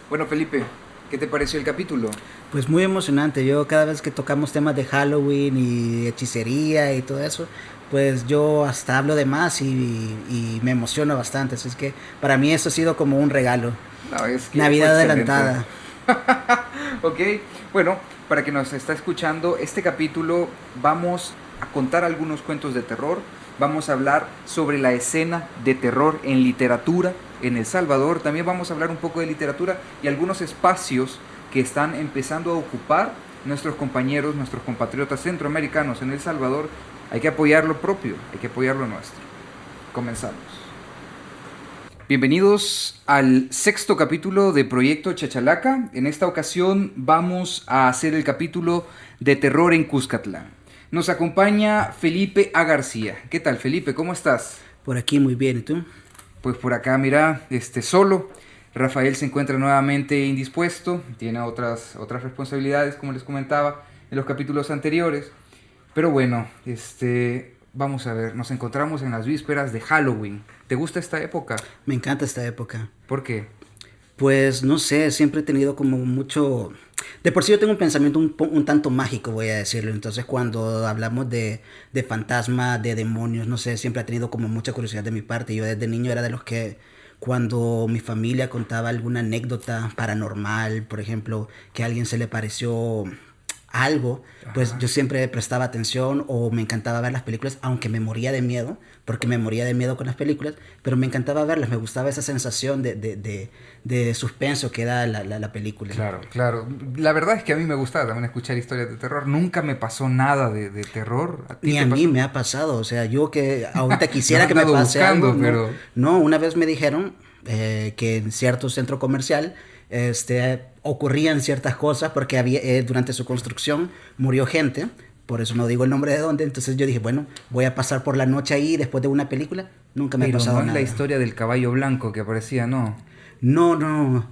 Bueno, Felipe, ¿qué te pareció el capítulo? Pues muy emocionante. Yo cada vez que tocamos temas de Halloween y hechicería y todo eso, pues yo hasta hablo de más y me emociono bastante. Así es que para mí eso ha sido como un regalo. No, es que fue Navidad excelente. adelantada. Ok, bueno, para quien nos está escuchando, este capítulo vamos a contar algunos cuentos de terror, vamos a hablar sobre la escena de terror en literatura en El Salvador, también vamos a hablar un poco de literatura y algunos espacios que están empezando a ocupar nuestros compañeros, nuestros compatriotas centroamericanos en El Salvador. Hay que apoyar lo propio, hay que apoyar lo nuestro. Comenzamos. Bienvenidos al sexto capítulo de Proyecto Chachalaca. En esta ocasión vamos a hacer el capítulo de terror en Cuscatlán. Nos acompaña Felipe A. García. ¿Qué tal, Felipe? ¿Cómo estás? Por aquí muy bien. ¿Y tú? Pues por acá, mira, solo. Rafael se encuentra nuevamente indispuesto, tiene otras responsabilidades, como les comentaba en los capítulos anteriores. Pero bueno, vamos a ver, nos encontramos en las vísperas de Halloween. ¿Te gusta esta época? Me encanta esta época. ¿Por qué? Pues no sé, siempre he tenido como mucho... De por sí yo tengo un pensamiento un tanto mágico, voy a decirlo. Entonces cuando hablamos de fantasmas, de demonios, no sé, siempre ha tenido como mucha curiosidad de mi parte. Yo desde niño era de los que cuando mi familia contaba alguna anécdota paranormal, por ejemplo, que a alguien se le pareció algo, pues yo Ajá. siempre prestaba atención o me encantaba ver las películas, aunque me moría de miedo, porque me moría de miedo con las películas, pero me encantaba verlas, me gustaba esa sensación de suspenso que da la película. Claro, claro. La verdad es que a mí me gustaba también escuchar historias de terror. Nunca me pasó nada de terror. ¿A ti Ni te a mí pasó? me ha pasado, o sea, yo que ahorita Lo has quisiera que me andado pase algo, buscando, no, pero... no, una vez me dijeron que en cierto centro comercial ocurrían ciertas cosas porque había, durante su construcción murió gente, por eso no digo el nombre de dónde, entonces yo dije, bueno, voy a pasar por la noche ahí después de una película, nunca me ha Pero no pasado es la nada. historia del caballo blanco que aparecía, no. No, no.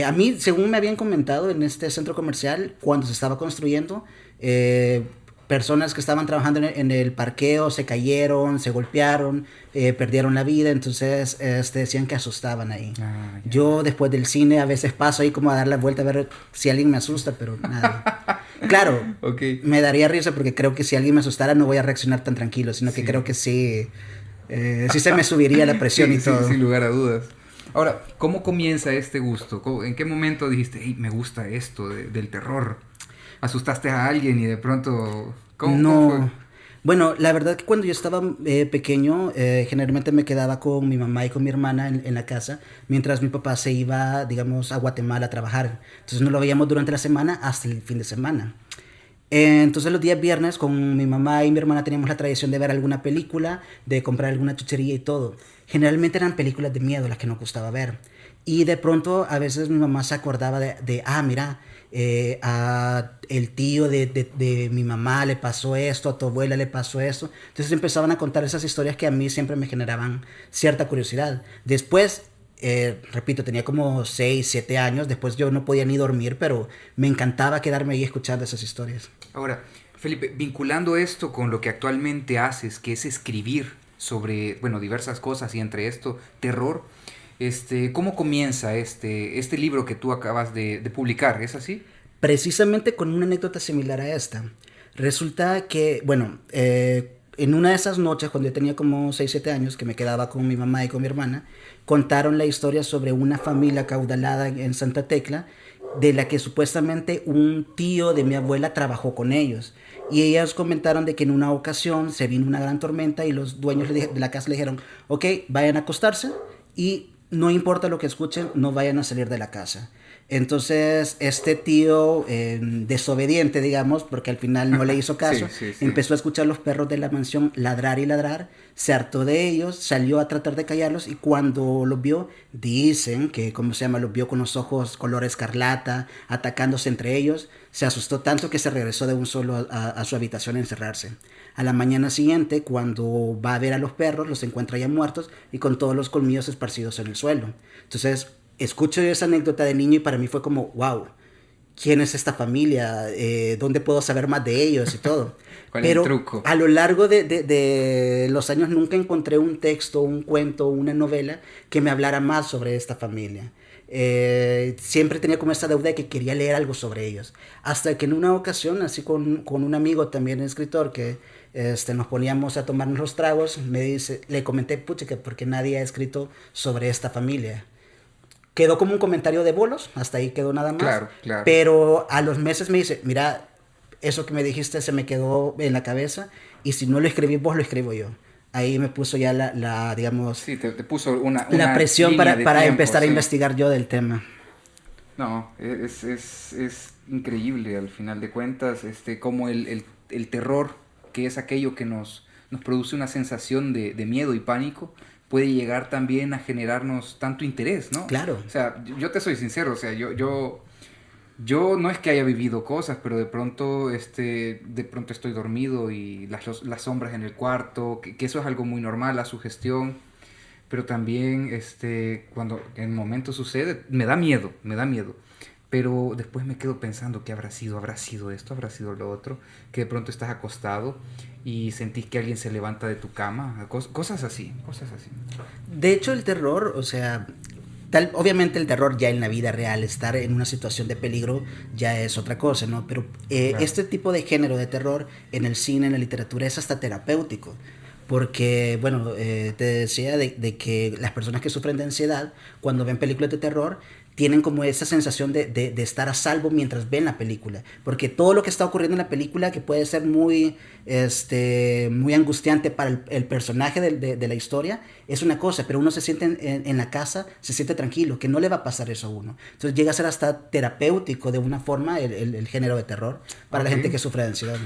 A mí, según me habían comentado en este centro comercial, cuando se estaba construyendo, eh, personas que estaban trabajando en el parqueo se cayeron, se golpearon, perdieron la vida, entonces decían que asustaban ahí. Ah, ya, Yo ya. después del cine a veces paso ahí como a dar la vuelta a ver si alguien me asusta, pero nadie. Claro, Ok. me daría risa porque creo que si alguien me asustara no voy a reaccionar tan tranquilo, sino que creo Sí. que sí, sí se me subiría la presión y Sí, sí, todo. sin lugar a dudas. Ahora, ¿cómo comienza este gusto? ¿En qué momento dijiste, hey, me gusta esto del terror? ¿Asustaste a alguien y de pronto... ¿Cómo fue? No. Bueno, la verdad que cuando yo estaba pequeño, generalmente me quedaba con mi mamá y con mi hermana en la casa, mientras mi papá se iba, digamos, a Guatemala a trabajar. Entonces no lo veíamos durante la semana hasta el fin de semana. Entonces los días viernes con mi mamá y mi hermana teníamos la tradición de ver alguna película, de comprar alguna chuchería y todo. Generalmente eran películas de miedo las que nos gustaba ver. Y de pronto a veces mi mamá se acordaba mira, a el tío de mi mamá le pasó esto, a tu abuela le pasó esto. Entonces empezaban a contar esas historias que a mí siempre me generaban cierta curiosidad. Después repito, tenía como 6 7 años, después yo no podía ni dormir, pero me encantaba quedarme ahí escuchando esas historias. Ahora, Felipe, vinculando esto con lo que actualmente haces, que es escribir sobre, bueno, diversas cosas y entre esto, terror, ¿cómo comienza este libro que tú acabas de publicar? ¿Es así? Precisamente con una anécdota similar a esta. Resulta que, bueno, en una de esas noches, cuando yo tenía como 6 7 años, que me quedaba con mi mamá y con mi hermana, contaron la historia sobre una familia acaudalada en Santa Tecla, de la que supuestamente un tío de mi abuela trabajó con ellos. Y ellas comentaron de que en una ocasión se vino una gran tormenta y los dueños de la casa le dijeron, ok, vayan a acostarse y no importa lo que escuchen, no vayan a salir de la casa. Entonces, este tío, desobediente, digamos, porque al final no le hizo Sí, caso, sí, sí. empezó a escuchar los perros de la mansión ladrar y ladrar, se hartó de ellos, salió a tratar de callarlos y cuando los vio, dicen que, ¿cómo se llama? Los vio con los ojos color escarlata, atacándose entre ellos, se asustó tanto que se regresó de un solo a su habitación a encerrarse. A la mañana siguiente, cuando va a ver a los perros, los encuentra ya muertos y con todos los colmillos esparcidos en el suelo. Entonces, escucho esa anécdota de niño y para mí fue como, wow, ¿quién es esta familia? ¿Dónde puedo saber más de ellos y todo? ¿Cuál es el Pero truco? a lo largo de los años nunca encontré un texto, un cuento, una novela que me hablara más sobre esta familia. siempre tenía como esa deuda de que quería leer algo sobre ellos. Hasta que en una ocasión, así con un amigo también escritor, que nos poníamos a tomarnos los tragos, le comenté, pucha, que porque nadie ha escrito sobre esta familia. Quedó como un comentario de bolos, hasta ahí quedó nada más. Claro, claro. Pero a los meses me dice, mira, eso que me dijiste se me quedó en la cabeza, y si no lo escribí vos, lo escribo yo. Ahí me puso ya digamos, Sí, te puso una la presión línea de para tiempo, empezar a sí. investigar yo del tema. No, es increíble al final de cuentas, como el terror, que es aquello que nos produce una sensación de miedo y pánico, puede llegar también a generarnos tanto interés, ¿no? Claro. O sea, yo te soy sincero, o sea, yo no es que haya vivido cosas, pero de pronto estoy dormido y las sombras en el cuarto, que eso es algo muy normal, la sugestión. Pero también cuando en el momento sucede, me da miedo. Pero después me quedo pensando que habrá sido esto, habrá sido lo otro, que de pronto estás acostado y sentís que alguien se levanta de tu cama, cosas así. De hecho, el terror, o sea, obviamente el terror ya en la vida real, estar en una situación de peligro ya es otra cosa, ¿no? Pero Claro. este tipo de género de terror en el cine, en la literatura, es hasta terapéutico. Porque, bueno, te decía de que las personas que sufren de ansiedad, cuando ven películas de terror, tienen como esa sensación de estar a salvo mientras ven la película. Porque todo lo que está ocurriendo en la película, que puede ser muy angustiante para el personaje de la historia, es una cosa, pero uno se siente en la casa, se siente tranquilo, que no le va a pasar eso a uno. Entonces llega a ser hasta terapéutico de una forma el género de terror para la gente que sufre de ansiedad.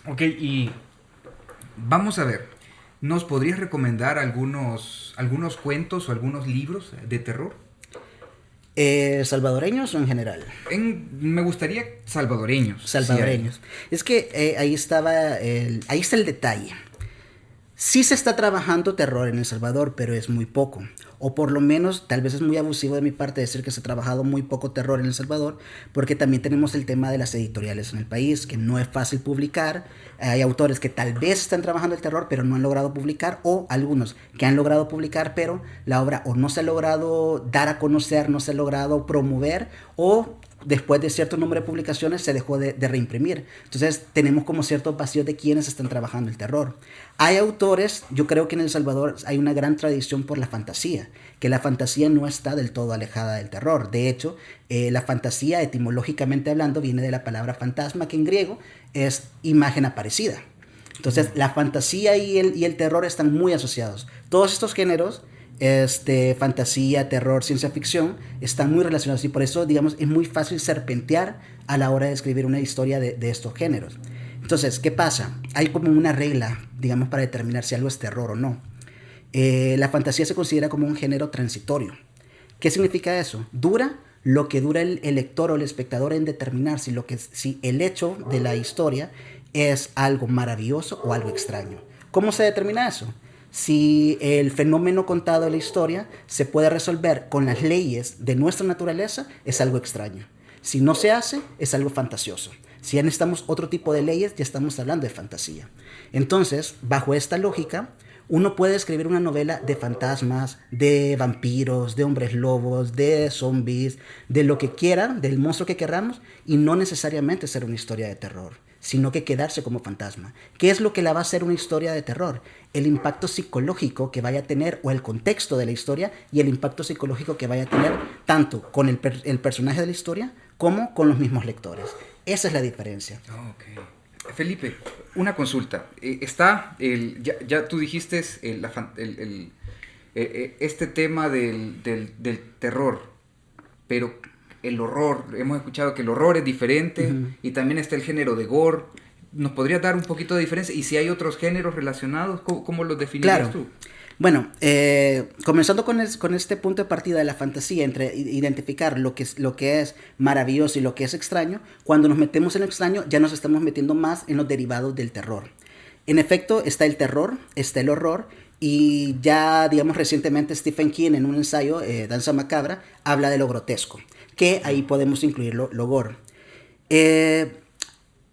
Ok, y vamos a ver, ¿nos podrías recomendar algunos cuentos o algunos libros de terror? ¿Salvadoreños o en general? Me gustaría salvadoreños. Salvadoreños. Es que ahí está el detalle. Sí se está trabajando terror en El Salvador, pero es muy poco. O por lo menos, tal vez es muy abusivo de mi parte decir que se ha trabajado muy poco terror en El Salvador, porque también tenemos el tema de las editoriales en el país, que no es fácil publicar. Hay autores que tal vez están trabajando el terror, pero no han logrado publicar, o algunos que han logrado publicar, pero la obra o no se ha logrado dar a conocer, no se ha logrado promover, o después de cierto número de publicaciones se dejó de reimprimir. Entonces tenemos como ciertos vacíos de quienes están trabajando el terror. Hay autores, yo creo que en El Salvador hay una gran tradición por la fantasía, que la fantasía no está del todo alejada del terror. De hecho, la fantasía, etimológicamente hablando, viene de la palabra fantasma, que en griego es imagen aparecida. Entonces la fantasía y el terror están muy asociados. Todos estos géneros, fantasía, terror, ciencia ficción, están muy relacionados, y por eso, digamos, es muy fácil serpentear a la hora de escribir una historia de estos géneros. Entonces, ¿qué pasa? Hay como una regla, digamos, para determinar si algo es terror o no. La fantasía se considera como un género transitorio. ¿Qué significa eso? Dura lo que dura el lector o el espectador en determinar si el hecho de la historia es algo maravilloso o algo extraño. ¿Cómo se determina eso? Si el fenómeno contado en la historia se puede resolver con las leyes de nuestra naturaleza, es algo extraño. Si no se hace, es algo fantasioso. Si ya necesitamos otro tipo de leyes, ya estamos hablando de fantasía. Entonces, bajo esta lógica, uno puede escribir una novela de fantasmas, de vampiros, de hombres lobos, de zombies, de lo que quieran, del monstruo que queramos, y no necesariamente ser una historia de terror, sino que quedarse como fantasma. ¿Qué es lo que la va a hacer una historia de terror? El impacto psicológico que vaya a tener, o el contexto de la historia, y el impacto psicológico que vaya a tener tanto con el personaje de la historia como con los mismos lectores. Esa es la diferencia. Okay. Felipe, una consulta. Ya tú dijiste este tema del terror, pero el horror, hemos escuchado que el horror es diferente, y también está el género de gore. ¿Nos podrías dar un poquito de diferencia? Y si hay otros géneros relacionados, ¿cómo los definirías tú? Bueno, comenzando con este punto de partida de la fantasía, entre identificar lo que es maravilloso y lo que es extraño, cuando nos metemos en lo extraño ya nos estamos metiendo más en los derivados del terror. En efecto, está el terror, está el horror, y ya, digamos, recientemente Stephen King, en un ensayo, Danza Macabra, habla de lo grotesco, que ahí podemos incluir lo gore.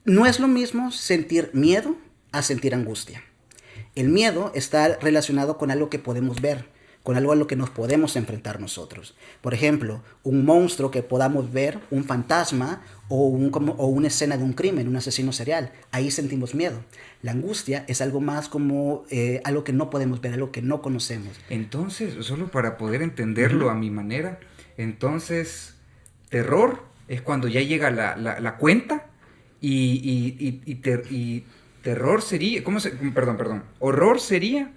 No es lo mismo sentir miedo a sentir angustia. El miedo está relacionado con algo que podemos ver, con algo a lo que nos podemos enfrentar nosotros. Por ejemplo, un monstruo que podamos ver, un fantasma o una escena de un crimen, un asesino serial. Ahí sentimos miedo. La angustia es algo más como algo que no podemos ver, algo que no conocemos. Entonces, solo para poder entenderlo a mi manera, entonces, terror es cuando ya llega la cuenta y terror sería, perdón, horror sería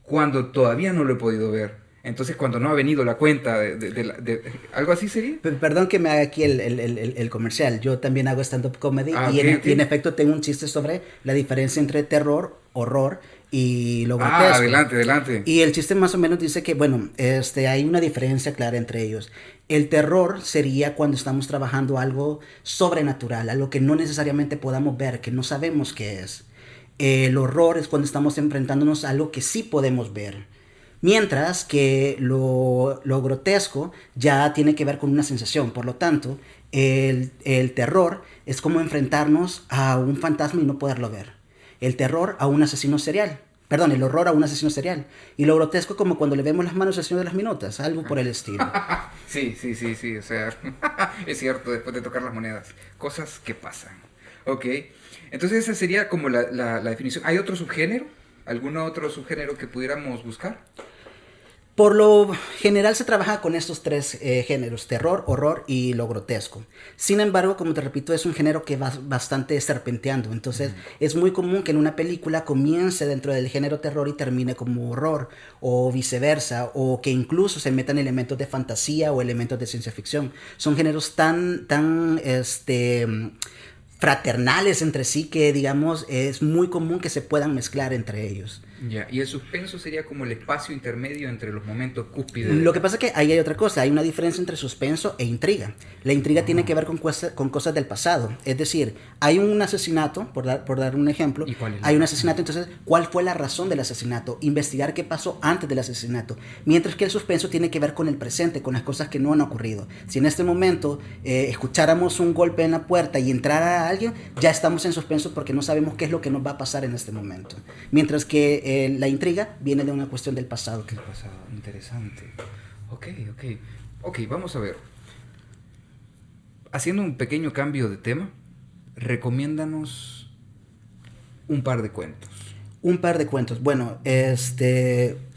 cuando todavía no lo he podido ver. Entonces, cuando no ha venido la cuenta ¿algo así sería? Perdón que me haga aquí el comercial. Yo también hago stand-up comedy y en efecto tengo un chiste sobre la diferencia entre terror, horror y lo grotesco. Adelante. Y el chiste más o menos dice que, bueno, hay una diferencia clara entre ellos. El terror sería cuando estamos trabajando algo sobrenatural, algo que no necesariamente podamos ver, que no sabemos qué es. El horror es cuando estamos enfrentándonos a algo que sí podemos ver. Mientras que lo grotesco ya tiene que ver con una sensación. Por lo tanto, el terror es como enfrentarnos a un fantasma y no poderlo ver. El terror a un asesino serial. Perdón, el horror a un asesino serial. Y lo grotesco como cuando le vemos las manos al señor de las minutas. Algo por el estilo. Sí. O sea, es cierto, después de tocar las monedas. Cosas que pasan. Ok. Entonces esa sería como la definición. ¿Hay otro subgénero? ¿Algún otro subgénero que pudiéramos buscar? Por lo general se trabaja con estos tres géneros, terror, horror y lo grotesco. Sin embargo, como te repito, es un género que va bastante serpenteando. Entonces, es muy común que en una película comience dentro del género terror y termine como horror, o viceversa, o que incluso se metan elementos de fantasía o elementos de ciencia ficción. Son géneros tan fraternales entre sí que, digamos, es muy común que se puedan mezclar entre ellos. Ya, y el suspenso sería como el espacio intermedio entre los momentos cúspides. Lo que pasa es que ahí hay otra cosa, hay una diferencia entre suspenso e intriga. La intriga tiene que ver con cosas del pasado. Es decir, hay un asesinato, por dar un ejemplo. ¿Y cuál es hay un asesinato, entonces, ¿cuál fue la razón del asesinato? Investigar qué pasó antes del asesinato. Mientras que el suspenso tiene que ver con el presente, con las cosas que no han ocurrido. Si en este momento escucháramos un golpe en la puerta y entrara alguien, ya estamos en suspenso porque no sabemos qué es lo que nos va a pasar en este momento. Mientras que la intriga viene de una cuestión del pasado. Del pasado, interesante. Ok, vamos a ver. Haciendo un pequeño cambio de tema, recomiéndanos un par de cuentos. Un par de cuentos. Bueno,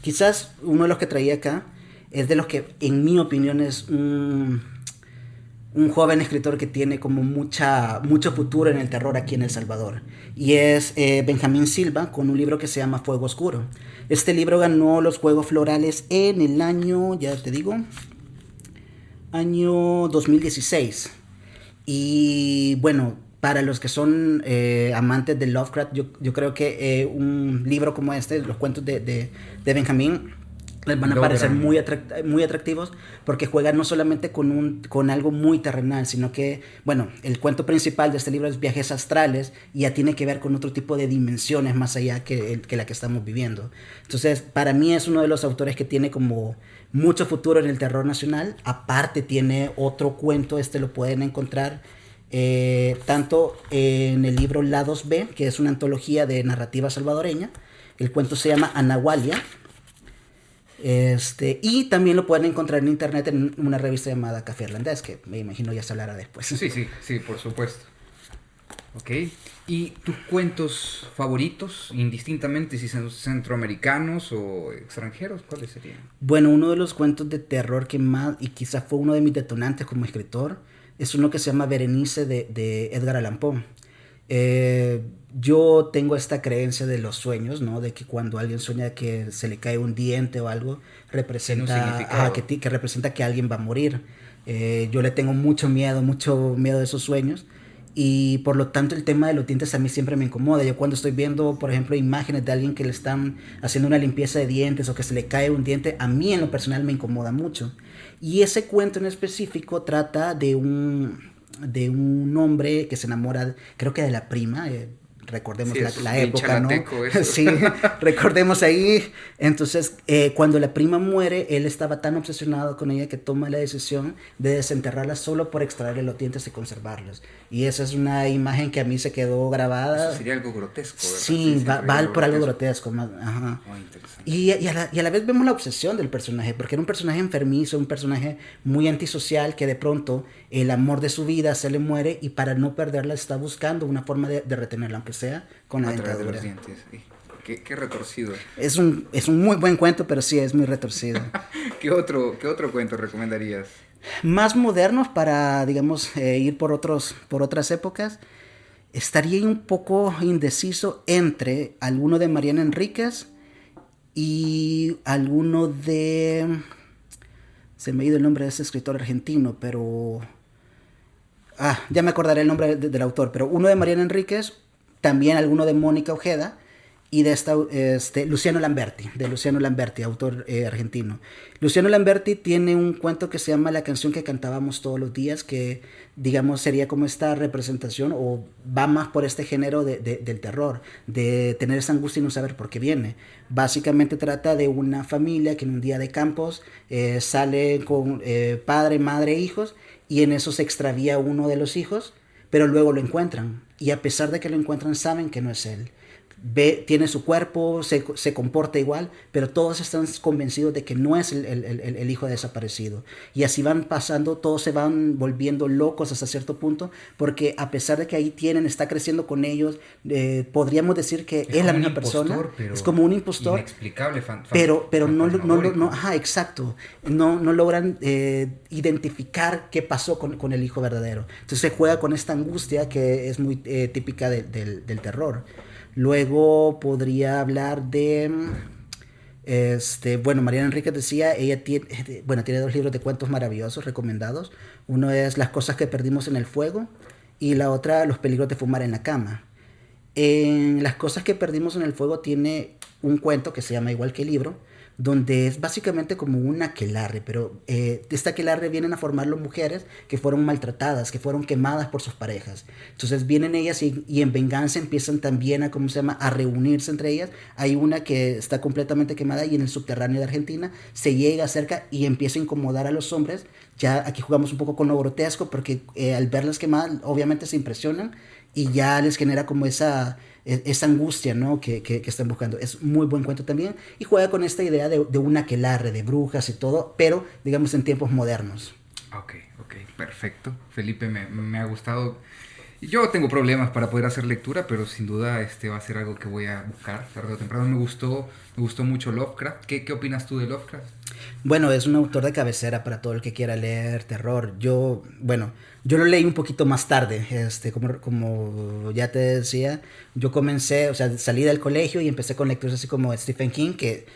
quizás uno de los que traía acá es de los que, en mi opinión, es un joven escritor que tiene como mucho futuro en el terror aquí en El Salvador. Y es Benjamín Silva, con un libro que se llama Fuego Oscuro. Este libro ganó los Juegos Florales en el año, ya te digo, año 2016. Y bueno, para los que son amantes de Lovecraft, yo creo que un libro como este, los cuentos de Benjamín, les van a parecer muy atractivos porque juegan no solamente con algo muy terrenal, sino que, bueno, el cuento principal de este libro es Viajes Astrales y ya tiene que ver con otro tipo de dimensiones más allá que la que estamos viviendo. Entonces, para mí es uno de los autores que tiene como mucho futuro en el terror nacional. Aparte tiene otro cuento, lo pueden encontrar tanto en el libro Lados B, que es una antología de narrativa salvadoreña. El cuento se llama Anahualia. Y también lo pueden encontrar en internet en una revista llamada Café Irlandés, que me imagino ya se hablará después. Sí, por supuesto. Ok. ¿Y tus cuentos favoritos, indistintamente si son centroamericanos o extranjeros, cuáles serían? Bueno, uno de los cuentos de terror que más, y quizás fue uno de mis detonantes como escritor, es uno que se llama Berenice de Edgar Allan Poe. Yo tengo esta creencia de los sueños, ¿no? De que cuando alguien sueña que se le cae un diente o algo, representa que representa que alguien va a morir. Yo le tengo mucho miedo de esos sueños. Y por lo tanto el tema de los dientes a mí siempre me incomoda. Yo cuando estoy viendo, por ejemplo, imágenes de alguien que le están haciendo una limpieza de dientes o que se le cae un diente, a mí en lo personal me incomoda mucho. Y ese cuento en específico trata de un hombre que se enamora, creo que de la prima, recordemos Sí, la bien época, ¿no? chalateco eso. Sí, recordemos ahí. Entonces, cuando la prima muere, él estaba tan obsesionado con ella que toma la decisión de desenterrarla solo por extraerle los dientes y conservarlos. Y esa es una imagen que a mí se quedó grabada. Eso sería algo grotesco, ¿verdad? Sí, va sería por algo grotesco. Ajá. Muy interesante. Y a la vez vemos la obsesión del personaje, porque era un personaje enfermizo, un personaje muy antisocial que de pronto el amor de su vida se le muere y para no perderla está buscando una forma de retenerla, aunque sea con la A través de dentadura. los dientes. Sí. Qué retorcido. Es un muy buen cuento, pero sí es muy retorcido. ¿Qué otro cuento recomendarías? Más modernos para, digamos, ir por otras épocas. Estaría un poco indeciso entre alguno de Mariana Enríquez y alguno de... Se me ha ido el nombre de ese escritor argentino, pero... ya me acordaré el nombre del autor, pero uno de Mariana Enríquez, también alguno de Mónica Ojeda y de Luciano Lamberti, autor argentino. Luciano Lamberti tiene un cuento que se llama La canción que cantábamos todos los días, que digamos sería como esta representación o va más por este género del terror, de tener esa angustia y no saber por qué viene. Básicamente trata de una familia que en un día de campos sale con padre, madre e hijos y en eso se extravía uno de los hijos, pero luego lo encuentran y a pesar de que lo encuentran saben que no es él. Tiene su cuerpo, se comporta igual, pero todos están convencidos de que no es el hijo desaparecido. Y así van pasando, todos se van volviendo locos hasta cierto punto, porque a pesar de que ahí está creciendo con ellos, podríamos decir que es la misma persona. Es como un impostor. Inexplicable, pero no, exacto. No logran identificar qué pasó con el hijo verdadero. Entonces se juega con esta angustia que es muy típica del terror. Luego podría hablar de, Mariana Enríquez decía, ella tiene 2 libros de cuentos maravillosos recomendados. Uno es Las cosas que perdimos en el fuego y la otra Los peligros de fumar en la cama. En Las cosas que perdimos en el fuego tiene un cuento que se llama igual que el libro, donde es básicamente como un aquelarre, pero de esta aquelarre vienen a formarlo mujeres que fueron maltratadas, que fueron quemadas por sus parejas. Entonces vienen ellas y en venganza empiezan también a reunirse entre ellas. Hay una que está completamente quemada y en el subterráneo de Argentina se llega cerca y empieza a incomodar a los hombres. Ya aquí jugamos un poco con lo grotesco porque al verlas quemadas obviamente se impresionan y ya les genera como esa angustia, ¿no? que están buscando. Es muy buen cuento también y juega con esta idea de un aquelarre, de brujas y todo, pero digamos en tiempos modernos. Ok, perfecto. Felipe, me ha gustado. Yo tengo problemas para poder hacer lectura, pero sin duda va a ser algo que voy a buscar tarde o temprano. Me gustó mucho Lovecraft. ¿Qué opinas tú de Lovecraft? Bueno, es un autor de cabecera para todo el que quiera leer terror. Yo lo leí un poquito más tarde, como ya te decía, yo comencé, salí del colegio y empecé con lecturas así como Stephen King, que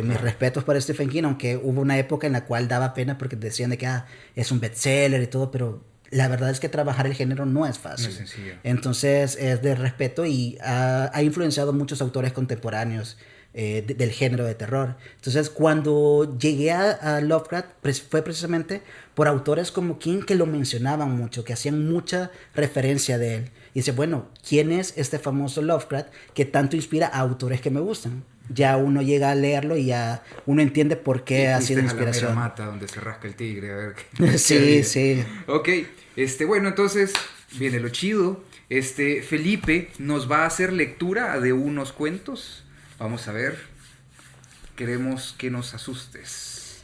mis respetos para Stephen King, aunque hubo una época en la cual daba pena porque decían de que es un bestseller y todo, pero la verdad es que trabajar el género no es fácil. No es sencillo. Entonces es de respeto y ha influenciado muchos autores contemporáneos del género de terror. Entonces cuando llegué a Lovecraft fue precisamente por autores como King que lo mencionaban mucho, que hacían mucha referencia de él. Y dice, bueno, ¿quién es este famoso Lovecraft que tanto inspira a autores que me gustan? Ya uno llega a leerlo y ya uno entiende por qué ha sido inspiración. A la mata donde se rasca el tigre, a ver qué. Sí. Ok, bueno, entonces viene lo chido. Felipe nos va a hacer lectura de unos cuentos. Vamos a ver. Queremos que nos asustes.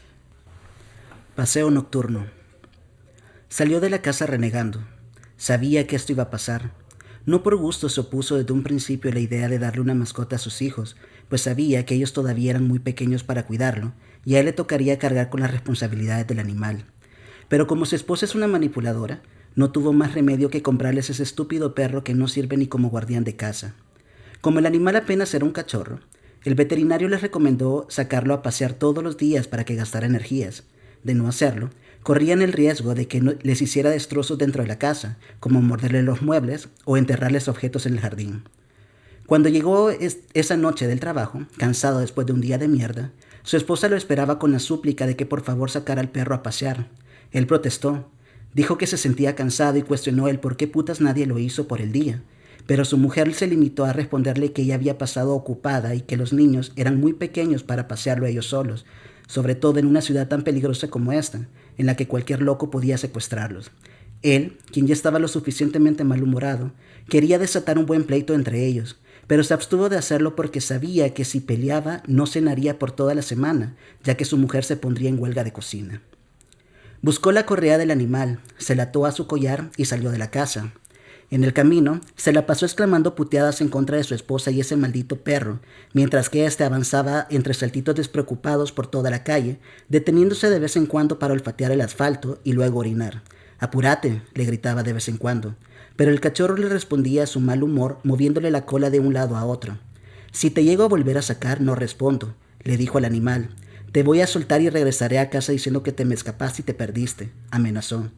Paseo nocturno. Salió de la casa renegando. Sabía que esto iba a pasar. No por gusto se opuso desde un principio a la idea de darle una mascota a sus hijos, pues sabía que ellos todavía eran muy pequeños para cuidarlo, y a él le tocaría cargar con las responsabilidades del animal. Pero como su esposa es una manipuladora, no tuvo más remedio que comprarles ese estúpido perro que no sirve ni como guardián de casa. Como el animal apenas era un cachorro, el veterinario les recomendó sacarlo a pasear todos los días para que gastara energías. De no hacerlo, corrían el riesgo de que les hiciera destrozos dentro de la casa, como morderle los muebles o enterrarles objetos en el jardín. Cuando llegó esa noche del trabajo, cansado después de un día de mierda, su esposa lo esperaba con la súplica de que por favor sacara al perro a pasear. Él protestó, dijo que se sentía cansado y cuestionó el por qué putas nadie lo hizo por el día. pero su mujer se limitó a responderle que ella había pasado ocupada y que los niños eran muy pequeños para pasearlo ellos solos, sobre todo en una ciudad tan peligrosa como esta, en la que cualquier loco podía secuestrarlos. Él, quien ya estaba lo suficientemente malhumorado, quería desatar un buen pleito entre ellos, pero se abstuvo de hacerlo porque sabía que si peleaba no cenaría por toda la semana, ya que su mujer se pondría en huelga de cocina. Buscó la correa del animal, se la ató a su collar y salió de la casa. En el camino, se la pasó exclamando puteadas en contra de su esposa y ese maldito perro, mientras que éste avanzaba entre saltitos despreocupados por toda la calle, deteniéndose de vez en cuando para olfatear el asfalto y luego orinar. «Apúrate», le gritaba de vez en cuando, pero el cachorro le respondía a su mal humor moviéndole la cola de un lado a otro. «Si te llego a volver a sacar, no respondo», le dijo al animal. «Te voy a soltar y regresaré a casa diciendo que te me escapaste y te perdiste», amenazó.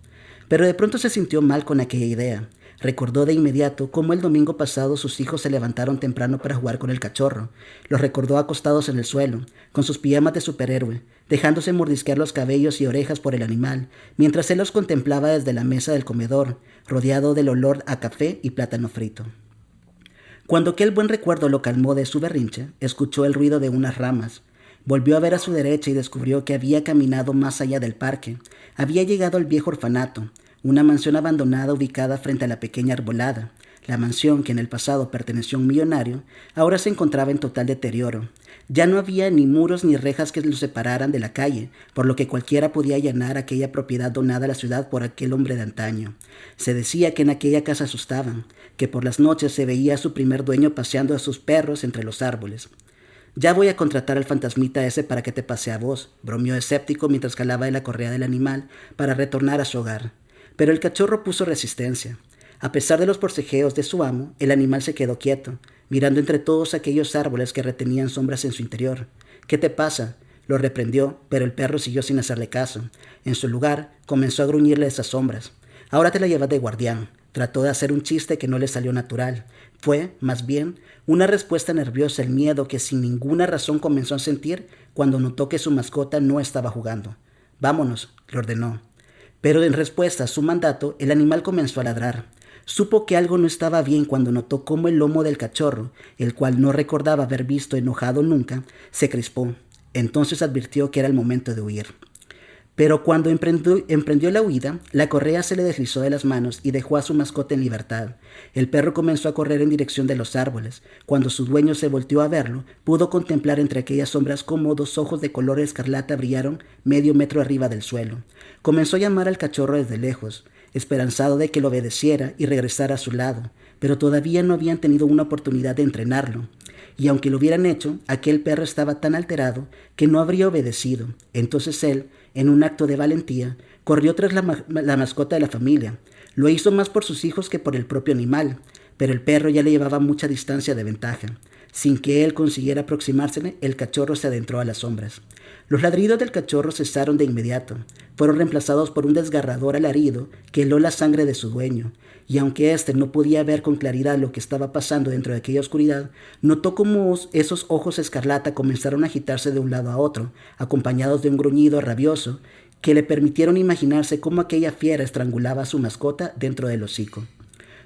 Pero de pronto se sintió mal con aquella idea. Recordó de inmediato cómo el domingo pasado sus hijos se levantaron temprano para jugar con el cachorro. Los recordó acostados en el suelo, con sus pijamas de superhéroe, dejándose mordisquear los cabellos y orejas por el animal, mientras él los contemplaba desde la mesa del comedor, rodeado del olor a café y plátano frito. Cuando aquel buen recuerdo lo calmó de su berrinche, escuchó el ruido de unas ramas. Volvió a ver a su derecha y descubrió que había caminado más allá del parque. Había llegado al viejo orfanato, una mansión abandonada ubicada frente a la pequeña arbolada. La mansión, que en el pasado perteneció a un millonario, ahora se encontraba en total deterioro. Ya no había ni muros ni rejas que lo separaran de la calle, por lo que cualquiera podía allanar aquella propiedad donada a la ciudad por aquel hombre de antaño. Se decía que en aquella casa asustaban, que por las noches se veía a su primer dueño paseando a sus perros entre los árboles. «Ya voy a contratar al fantasmita ese para que te pase a vos», bromeó escéptico mientras calaba de la correa del animal para retornar a su hogar. Pero el cachorro puso resistencia. A pesar de los forcejeos de su amo, el animal se quedó quieto, mirando entre todos aquellos árboles que retenían sombras en su interior. «¿Qué te pasa?», lo reprendió, pero el perro siguió sin hacerle caso. En su lugar, comenzó a gruñirle esas sombras. «Ahora te la llevas de guardián». Trató de hacer un chiste que no le salió natural. Fue, más bien, una respuesta nerviosa al miedo que sin ninguna razón comenzó a sentir cuando notó que su mascota no estaba jugando. «Vámonos», le ordenó. Pero en respuesta a su mandato, el animal comenzó a ladrar. Supo que algo no estaba bien cuando notó cómo el lomo del cachorro, el cual no recordaba haber visto enojado nunca, se crispó. Entonces advirtió que era el momento de huir. Pero cuando emprendió la huida, la correa se le deslizó de las manos y dejó a su mascota en libertad. El perro comenzó a correr en dirección de los árboles. Cuando su dueño se volteó a verlo, pudo contemplar entre aquellas sombras cómo dos ojos de color escarlata brillaron medio metro arriba del suelo. Comenzó a llamar al cachorro desde lejos, esperanzado de que lo obedeciera y regresara a su lado, pero todavía no habían tenido una oportunidad de entrenarlo. Y aunque lo hubieran hecho, aquel perro estaba tan alterado que no habría obedecido. Entonces él, en un acto de valentía, corrió tras la mascota de la familia. Lo hizo más por sus hijos que por el propio animal, pero el perro ya le llevaba mucha distancia de ventaja. Sin que él consiguiera aproximársele, el cachorro se adentró a las sombras. Los ladridos del cachorro cesaron de inmediato. Fueron reemplazados por un desgarrador alarido que heló la sangre de su dueño, y aunque éste no podía ver con claridad lo que estaba pasando dentro de aquella oscuridad, notó cómo esos ojos escarlata comenzaron a agitarse de un lado a otro, acompañados de un gruñido rabioso que le permitieron imaginarse cómo aquella fiera estrangulaba a su mascota dentro del hocico.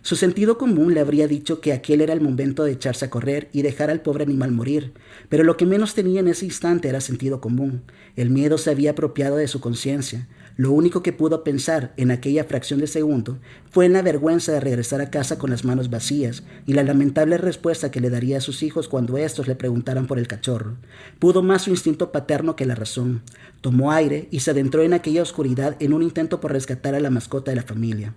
Su sentido común le habría dicho que aquel era el momento de echarse a correr y dejar al pobre animal morir, pero lo que menos tenía en ese instante era sentido común. El miedo se había apropiado de su conciencia. Lo único que pudo pensar en aquella fracción de segundo fue en la vergüenza de regresar a casa con las manos vacías y la lamentable respuesta que le daría a sus hijos cuando éstos le preguntaran por el cachorro. Pudo más su instinto paterno que la razón. Tomó aire y se adentró en aquella oscuridad en un intento por rescatar a la mascota de la familia.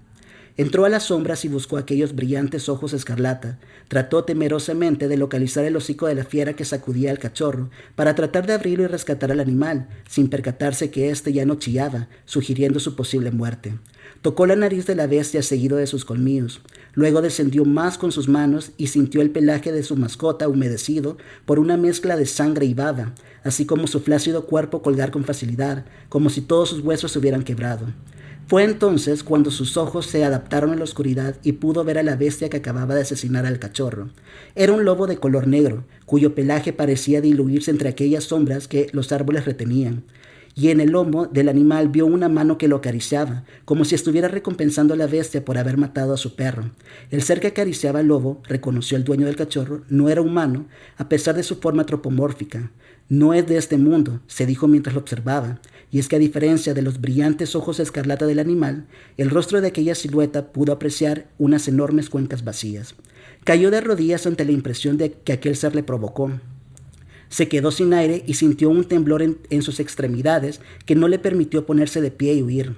Entró a las sombras y buscó aquellos brillantes ojos escarlata. Trató temerosamente de localizar el hocico de la fiera que sacudía al cachorro para tratar de abrirlo y rescatar al animal, sin percatarse que éste ya no chillaba, sugiriendo su posible muerte. Tocó la nariz de la bestia seguido de sus colmillos. Luego descendió más con sus manos y sintió el pelaje de su mascota humedecido por una mezcla de sangre y baba, así como su flácido cuerpo colgar con facilidad, como si todos sus huesos se hubieran quebrado. Fue entonces cuando sus ojos se adaptaron a la oscuridad y pudo ver a la bestia que acababa de asesinar al cachorro. Era un lobo de color negro, cuyo pelaje parecía diluirse entre aquellas sombras que los árboles retenían. y en el lomo del animal vio una mano que lo acariciaba, como si estuviera recompensando a la bestia por haber matado a su perro. El ser que acariciaba al lobo, reconoció el dueño del cachorro, no era humano, a pesar de su forma antropomórfica. No es de este mundo, se dijo mientras lo observaba, y es que a diferencia de los brillantes ojos escarlata del animal, el rostro de aquella silueta pudo apreciar unas enormes cuencas vacías. Cayó de rodillas ante la impresión de que aquel ser le provocó. Se quedó sin aire y sintió un temblor en sus extremidades que no le permitió ponerse de pie y huir.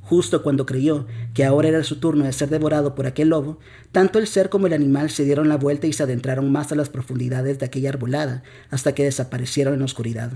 Justo cuando creyó que ahora era su turno de ser devorado por aquel lobo, tanto el ser como el animal se dieron la vuelta y se adentraron más a las profundidades de aquella arbolada hasta que desaparecieron en la oscuridad.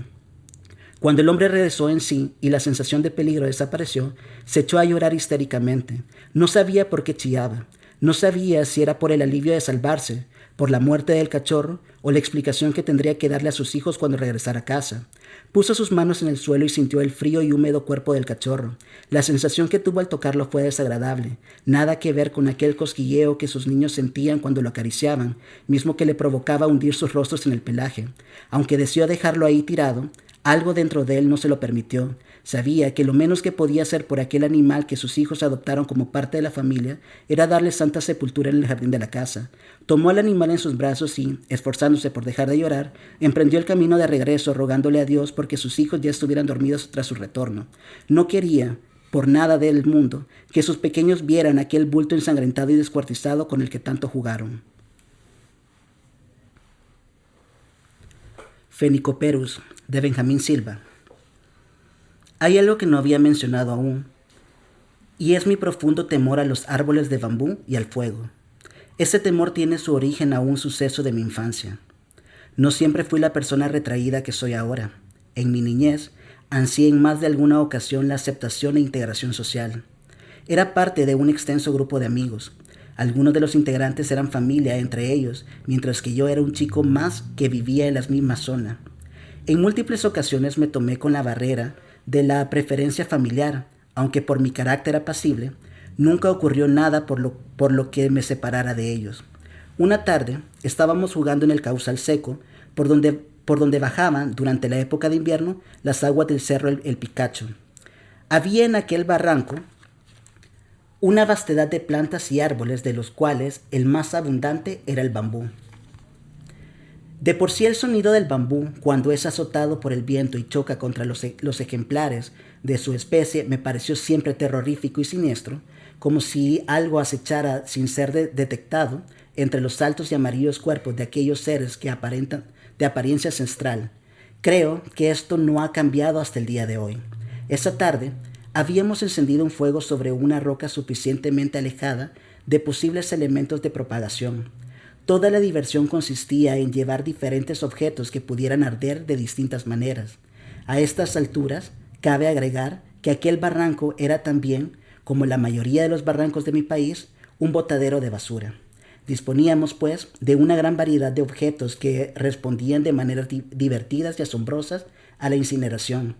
Cuando el hombre regresó en sí y la sensación de peligro desapareció, se echó a llorar histéricamente. No sabía por qué chillaba. No sabía si era por el alivio de salvarse, por la muerte del cachorro o la explicación que tendría que darle a sus hijos cuando regresara a casa. Puso sus manos en el suelo y sintió el frío y húmedo cuerpo del cachorro. La sensación que tuvo al tocarlo fue desagradable, nada que ver con aquel cosquilleo que sus niños sentían cuando lo acariciaban, mismo que le provocaba hundir sus rostros en el pelaje. Aunque deseó dejarlo ahí tirado, algo dentro de él no se lo permitió. Sabía que lo menos que podía hacer por aquel animal que sus hijos adoptaron como parte de la familia era darle santa sepultura en el jardín de la casa. Tomó al animal en sus brazos y, esforzándose por dejar de llorar, emprendió el camino de regreso rogándole a Dios porque sus hijos ya estuvieran dormidos tras su retorno. No quería, por nada del mundo, que sus pequeños vieran aquel bulto ensangrentado y descuartizado con el que tanto jugaron. Phoenicopterus, de Benjamín Silva. Hay algo que no había mencionado aún, y es mi profundo temor a los árboles de bambú y al fuego. Ese temor tiene su origen a un suceso de mi infancia. No siempre fui la persona retraída que soy ahora. En mi niñez, ansié en más de alguna ocasión la aceptación e integración social. Era parte de un extenso grupo de amigos. Algunos de los integrantes eran familia entre ellos, mientras que yo era un chico más que vivía en la misma zona. En múltiples ocasiones me tomé con la barrera de la preferencia familiar, aunque por mi carácter apacible, nunca ocurrió nada por lo que me separara de ellos. Una tarde estábamos jugando en el cauzal seco, por donde bajaban, durante la época de invierno, las aguas del cerro el Picacho. Había en aquel barranco una vastedad de plantas y árboles, de los cuales el más abundante era el bambú. De por sí el sonido del bambú, cuando es azotado por el viento y choca contra los ejemplares de su especie, me pareció siempre terrorífico y siniestro, como si algo acechara sin ser detectado entre los altos y amarillos cuerpos de aquellos seres que aparentan de apariencia ancestral. Creo que esto no ha cambiado hasta el día de hoy. Esa tarde habíamos encendido un fuego sobre una roca suficientemente alejada de posibles elementos de propagación. Toda la diversión consistía en llevar diferentes objetos que pudieran arder de distintas maneras. A estas alturas, cabe agregar que aquel barranco era también, como la mayoría de los barrancos de mi país, un botadero de basura. Disponíamos, pues, de una gran variedad de objetos que respondían de maneras divertidas y asombrosas a la incineración.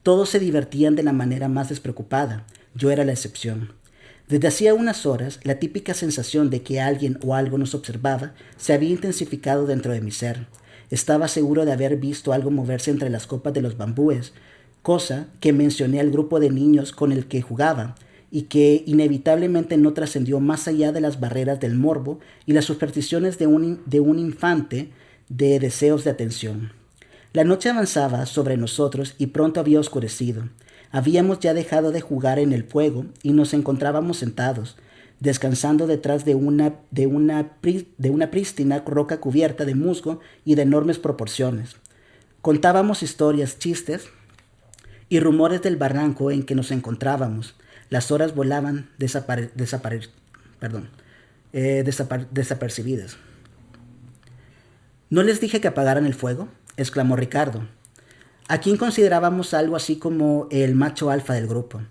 Todos se divertían de la manera más despreocupada. Yo era la excepción. Desde hacía unas horas, la típica sensación de que alguien o algo nos observaba se había intensificado dentro de mi ser. Estaba seguro de haber visto algo moverse entre las copas de los bambúes, cosa que mencioné al grupo de niños con el que jugaba, y que inevitablemente no trascendió más allá de las barreras del morbo y las supersticiones de un infante de deseos de atención. La noche avanzaba sobre nosotros y pronto había oscurecido. Habíamos ya dejado de jugar en el fuego y nos encontrábamos sentados, descansando detrás de una prístina roca cubierta de musgo y de enormes proporciones. Contábamos historias, chistes y rumores del barranco en que nos encontrábamos. Las horas volaban desapercibidas. ¿No les dije que apagaran el fuego?, exclamó Ricardo, a quien considerábamos algo así como el macho alfa del grupo.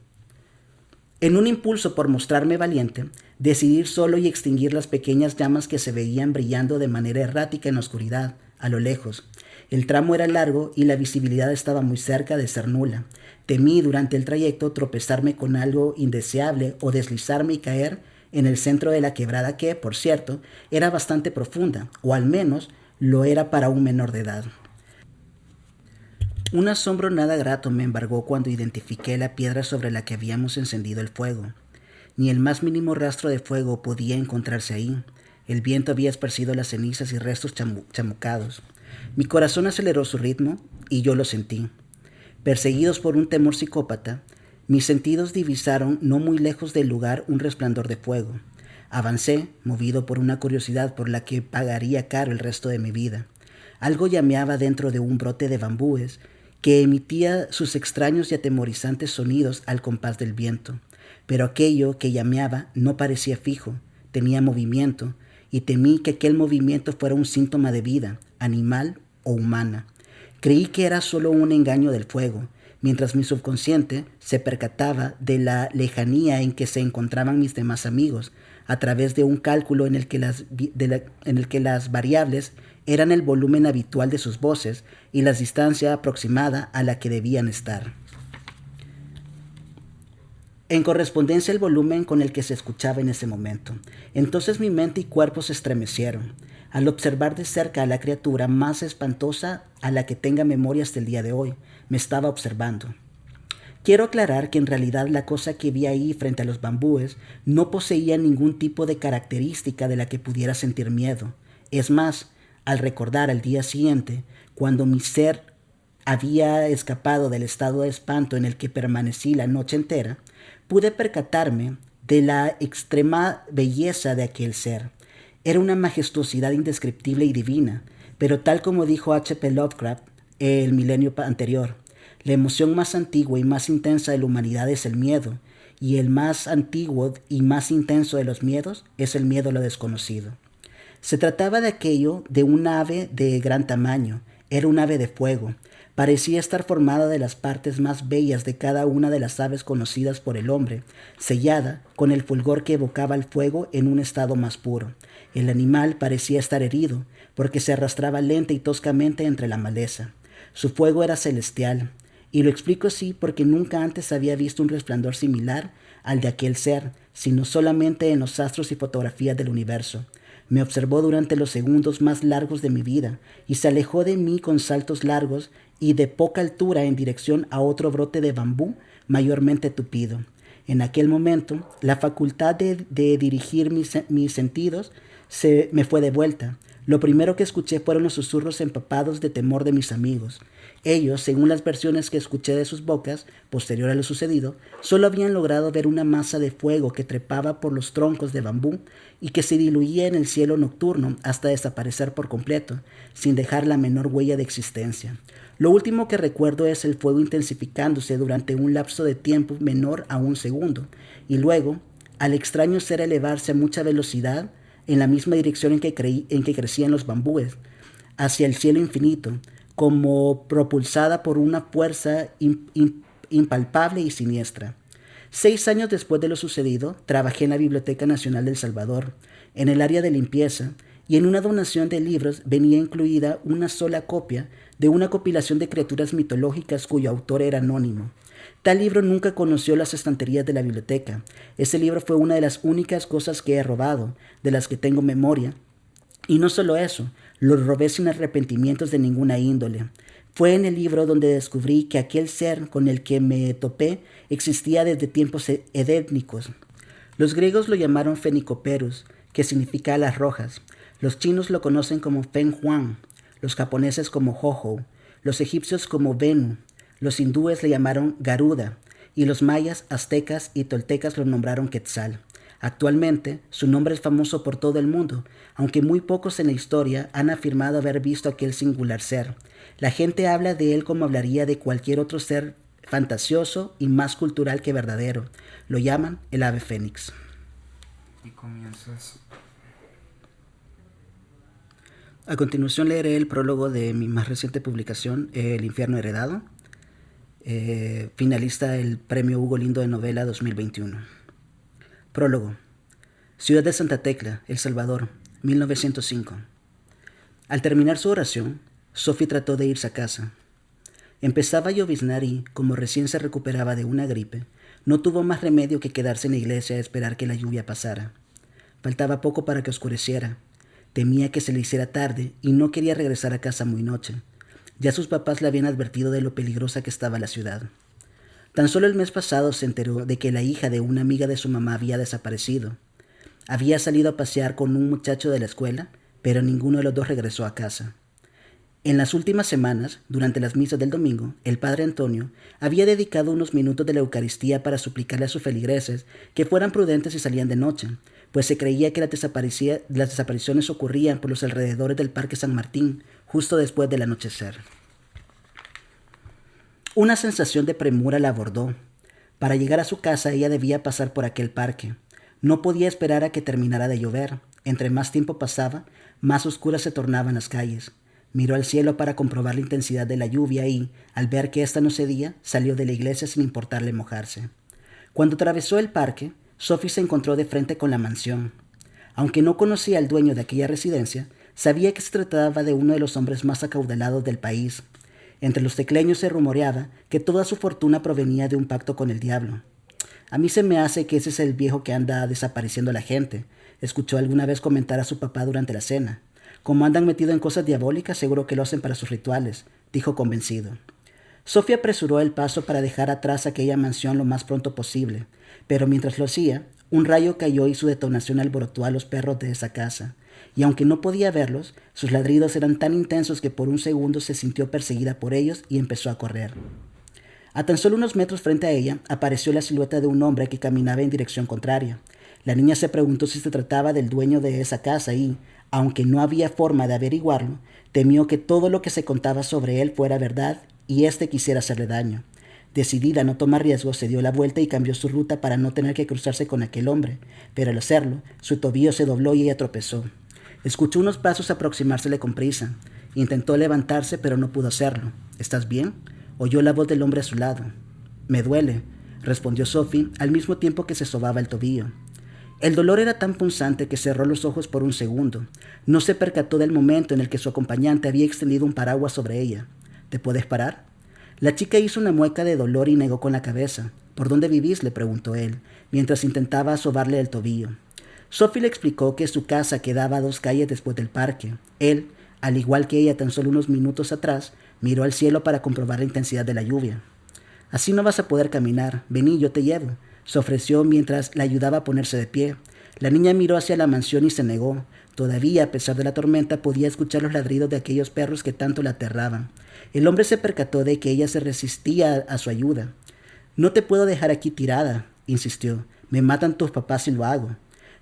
En un impulso por mostrarme valiente, decidí ir solo y extinguir las pequeñas llamas que se veían brillando de manera errática en la oscuridad, a lo lejos. El tramo era largo y la visibilidad estaba muy cerca de ser nula. Temí durante el trayecto tropezarme con algo indeseable o deslizarme y caer en el centro de la quebrada que, por cierto, era bastante profunda, o al menos lo era para un menor de edad. Un asombro nada grato me embargó cuando identifiqué la piedra sobre la que habíamos encendido el fuego. Ni el más mínimo rastro de fuego podía encontrarse ahí. El viento había esparcido las cenizas y restos chamucados. Mi corazón aceleró su ritmo y yo lo sentí. Perseguidos por un temor psicópata, mis sentidos divisaron no muy lejos del lugar un resplandor de fuego. Avancé, movido por una curiosidad por la que pagaría caro el resto de mi vida. Algo llameaba dentro de un brote de bambúes que emitía sus extraños y atemorizantes sonidos al compás del viento. Pero aquello que llameaba no parecía fijo, tenía movimiento, y temí que aquel movimiento fuera un síntoma de vida, animal o humana. Creí que era solo un engaño del fuego, mientras mi subconsciente se percataba de la lejanía en que se encontraban mis demás amigos, a través de un cálculo en el que las variables eran el volumen habitual de sus voces y la distancia aproximada a la que debían estar. En correspondencia al volumen con el que se escuchaba en ese momento. Entonces mi mente y cuerpo se estremecieron al observar de cerca a la criatura más espantosa a la que tenga memoria hasta el día de hoy. Me estaba observando. Quiero aclarar que en realidad la cosa que vi ahí frente a los bambúes no poseía ningún tipo de característica de la que pudiera sentir miedo. Es más, al recordar al día siguiente, cuando mi ser había escapado del estado de espanto en el que permanecí la noche entera, pude percatarme de la extrema belleza de aquel ser. Era una majestuosidad indescriptible y divina, pero tal como dijo H.P. Lovecraft el milenio anterior, la emoción más antigua y más intensa de la humanidad es el miedo, y el más antiguo y más intenso de los miedos es el miedo a lo desconocido. Se trataba de aquello de un ave de gran tamaño. Era un ave de fuego. Parecía estar formada de las partes más bellas de cada una de las aves conocidas por el hombre, sellada con el fulgor que evocaba el fuego en un estado más puro. El animal parecía estar herido, porque se arrastraba lenta y toscamente entre la maleza. Su fuego era celestial, y lo explico así porque nunca antes había visto un resplandor similar al de aquel ser, sino solamente en los astros y fotografías del universo. Me observó durante los segundos más largos de mi vida y se alejó de mí con saltos largos y de poca altura en dirección a otro brote de bambú mayormente tupido. En aquel momento, la facultad de dirigir mis sentidos me fue de vuelta. Lo primero que escuché fueron los susurros empapados de temor de mis amigos. Ellos, según las versiones que escuché de sus bocas, posterior a lo sucedido, solo habían logrado ver una masa de fuego que trepaba por los troncos de bambú y que se diluía en el cielo nocturno hasta desaparecer por completo, sin dejar la menor huella de existencia. Lo último que recuerdo es el fuego intensificándose durante un lapso de tiempo menor a un segundo, y luego, al extraño ser elevarse a mucha velocidad, en la misma dirección en que crecían los bambúes, hacia el cielo infinito, como propulsada por una fuerza impalpable y siniestra. 6 años después de lo sucedido, trabajé en la Biblioteca Nacional de El Salvador, en el área de limpieza, y en una donación de libros venía incluida una sola copia de una compilación de criaturas mitológicas cuyo autor era anónimo. Tal libro nunca conoció las estanterías de la biblioteca. Ese libro fue una de las únicas cosas que he robado, de las que tengo memoria. Y no solo eso, lo robé sin arrepentimientos de ninguna índole. Fue en el libro donde descubrí que aquel ser con el que me topé existía desde tiempos edénicos. Los griegos lo llamaron Phenicopterus, que significa alas rojas. Los chinos lo conocen como Feng Huang, los japoneses como Hoho, los egipcios como Venu, los hindúes le llamaron Garuda, y los mayas, aztecas y toltecas lo nombraron Quetzal. Actualmente, su nombre es famoso por todo el mundo, aunque muy pocos en la historia han afirmado haber visto aquel singular ser. La gente habla de él como hablaría de cualquier otro ser fantasioso y más cultural que verdadero. Lo llaman el ave fénix. Y comienzas. A continuación leeré el prólogo de mi más reciente publicación, El infierno heredado, finalista del Premio Hugo Lindo de Novela 2021. Prólogo. Ciudad de Santa Tecla, El Salvador, 1905. Al terminar su oración, Sophie trató de irse a casa. Empezaba a lloviznar y, como recién se recuperaba de una gripe, no tuvo más remedio que quedarse en la iglesia a esperar que la lluvia pasara. Faltaba poco para que oscureciera. Temía que se le hiciera tarde y no quería regresar a casa muy noche. Ya sus papás le habían advertido de lo peligrosa que estaba la ciudad. Tan solo el mes pasado se enteró de que la hija de una amiga de su mamá había desaparecido. Había salido a pasear con un muchacho de la escuela, pero ninguno de los dos regresó a casa. En las últimas semanas, durante las misas del domingo, el padre Antonio había dedicado unos minutos de la Eucaristía para suplicarle a sus feligreses que fueran prudentes si salían de noche, pues se creía que las desapariciones ocurrían por los alrededores del Parque San Martín, justo después del anochecer. Una sensación de premura la abordó. Para llegar a su casa ella debía pasar por aquel parque. No podía esperar a que terminara de llover. Entre más tiempo pasaba, más oscuras se tornaban las calles. Miró al cielo para comprobar la intensidad de la lluvia y, al ver que ésta no cedía, salió de la iglesia sin importarle mojarse. Cuando atravesó el parque, Sophie se encontró de frente con la mansión. Aunque no conocía al dueño de aquella residencia, sabía que se trataba de uno de los hombres más acaudalados del país. Entre los tecleños se rumoreaba que toda su fortuna provenía de un pacto con el diablo. A mí se me hace que ese es el viejo que anda desapareciendo a la gente, escuchó alguna vez comentar a su papá durante la cena. Como andan metidos en cosas diabólicas, seguro que lo hacen para sus rituales, dijo convencido. Sofía apresuró el paso para dejar atrás aquella mansión lo más pronto posible, pero mientras lo hacía, un rayo cayó y su detonación alborotó a los perros de esa casa, y aunque no podía verlos, sus ladridos eran tan intensos que por un segundo se sintió perseguida por ellos y empezó a correr. A tan solo unos metros frente a ella apareció la silueta de un hombre que caminaba en dirección contraria. La niña se preguntó si se trataba del dueño de esa casa y, aunque no había forma de averiguarlo, temió que todo lo que se contaba sobre él fuera verdad y éste quisiera hacerle daño. Decidida a no tomar riesgos, se dio la vuelta y cambió su ruta para no tener que cruzarse con aquel hombre, pero al hacerlo, su tobillo se dobló y ella tropezó. Escuchó unos pasos aproximársele con prisa. Intentó levantarse, pero no pudo hacerlo. ¿Estás bien?, oyó la voz del hombre a su lado. Me duele, respondió Sophie al mismo tiempo que se sobaba el tobillo. El dolor era tan punzante que cerró los ojos por un segundo. No se percató del momento en el que su acompañante había extendido un paraguas sobre ella. ¿Te puedes parar? La chica hizo una mueca de dolor y negó con la cabeza. ¿Por dónde vivís?, le preguntó él, mientras intentaba sobarle el tobillo. Sophie le explicó que su casa quedaba a 2 calles después del parque. Él, al igual que ella tan solo unos minutos atrás, miró al cielo para comprobar la intensidad de la lluvia. Así no vas a poder caminar. Vení, yo te llevo, se ofreció mientras la ayudaba a ponerse de pie. La niña miró hacia la mansión y se negó. Todavía, a pesar de la tormenta, podía escuchar los ladridos de aquellos perros que tanto la aterraban. El hombre se percató de que ella se resistía a su ayuda. No te puedo dejar aquí tirada, insistió. Me matan tus papás si lo hago.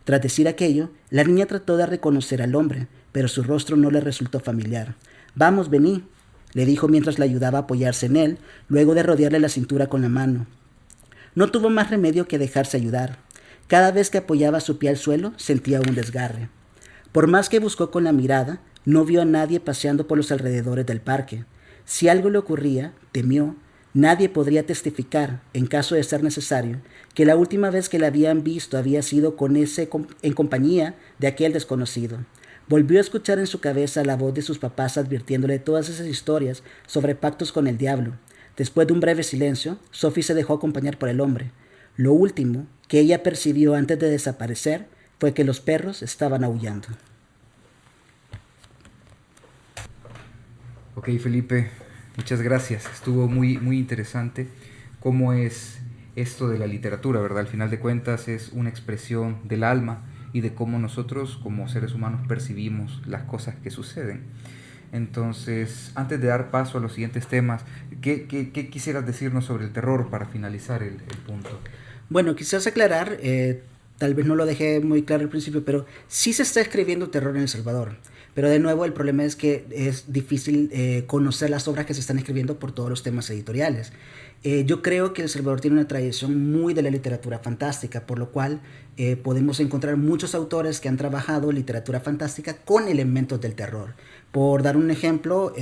Tras decir aquello, la niña trató de reconocer al hombre, pero su rostro no le resultó familiar. Vamos, vení, le dijo mientras la ayudaba a apoyarse en él, luego de rodearle la cintura con la mano. No tuvo más remedio que dejarse ayudar. Cada vez que apoyaba su pie al suelo, sentía un desgarre. Por más que buscó con la mirada, no vio a nadie paseando por los alrededores del parque. Si algo le ocurría, temió, nadie podría testificar, en caso de ser necesario, que la última vez que la habían visto había sido en compañía de aquel desconocido. Volvió a escuchar en su cabeza la voz de sus papás advirtiéndole todas esas historias sobre pactos con el diablo. Después de un breve silencio, Sophie se dejó acompañar por el hombre. Lo último que ella percibió antes de desaparecer fue que los perros estaban aullando. Ok, Felipe, muchas gracias. Estuvo muy interesante cómo es esto de la literatura, ¿verdad? Al final de cuentas es una expresión del alma y de cómo nosotros como seres humanos percibimos las cosas que suceden. Entonces, antes de dar paso a los siguientes temas, ¿qué quisieras decirnos sobre el terror para finalizar el punto? Bueno, quizás aclarar, tal vez no lo dejé muy claro al principio, pero sí se está escribiendo terror en El Salvador. Pero de nuevo el problema es que es difícil conocer las obras que se están escribiendo por todos los temas editoriales. Yo creo que El Salvador tiene una tradición muy de la literatura fantástica, por lo cual podemos encontrar muchos autores que han trabajado literatura fantástica con elementos del terror. Por dar un ejemplo,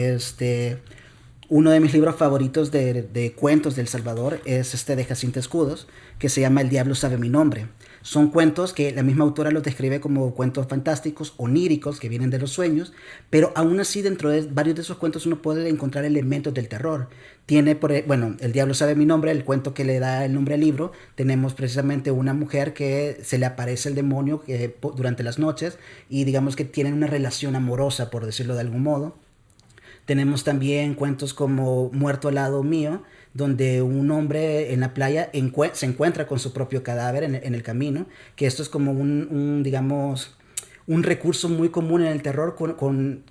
uno de mis libros favoritos de cuentos de El Salvador es de Jacinta Escudos, que se llama El diablo sabe mi nombre. Son cuentos que la misma autora los describe como cuentos fantásticos, oníricos, que vienen de los sueños, pero aún así dentro de varios de esos cuentos uno puede encontrar elementos del terror. Tiene, El diablo sabe mi nombre, el cuento que le da el nombre al libro, tenemos precisamente una mujer que se le aparece el demonio durante las noches y digamos que tienen una relación amorosa, por decirlo de algún modo. Tenemos también cuentos como Muerto al lado mío, donde un hombre en la playa se encuentra con su propio cadáver en el camino, que esto es como digamos, un recurso muy común en el terror,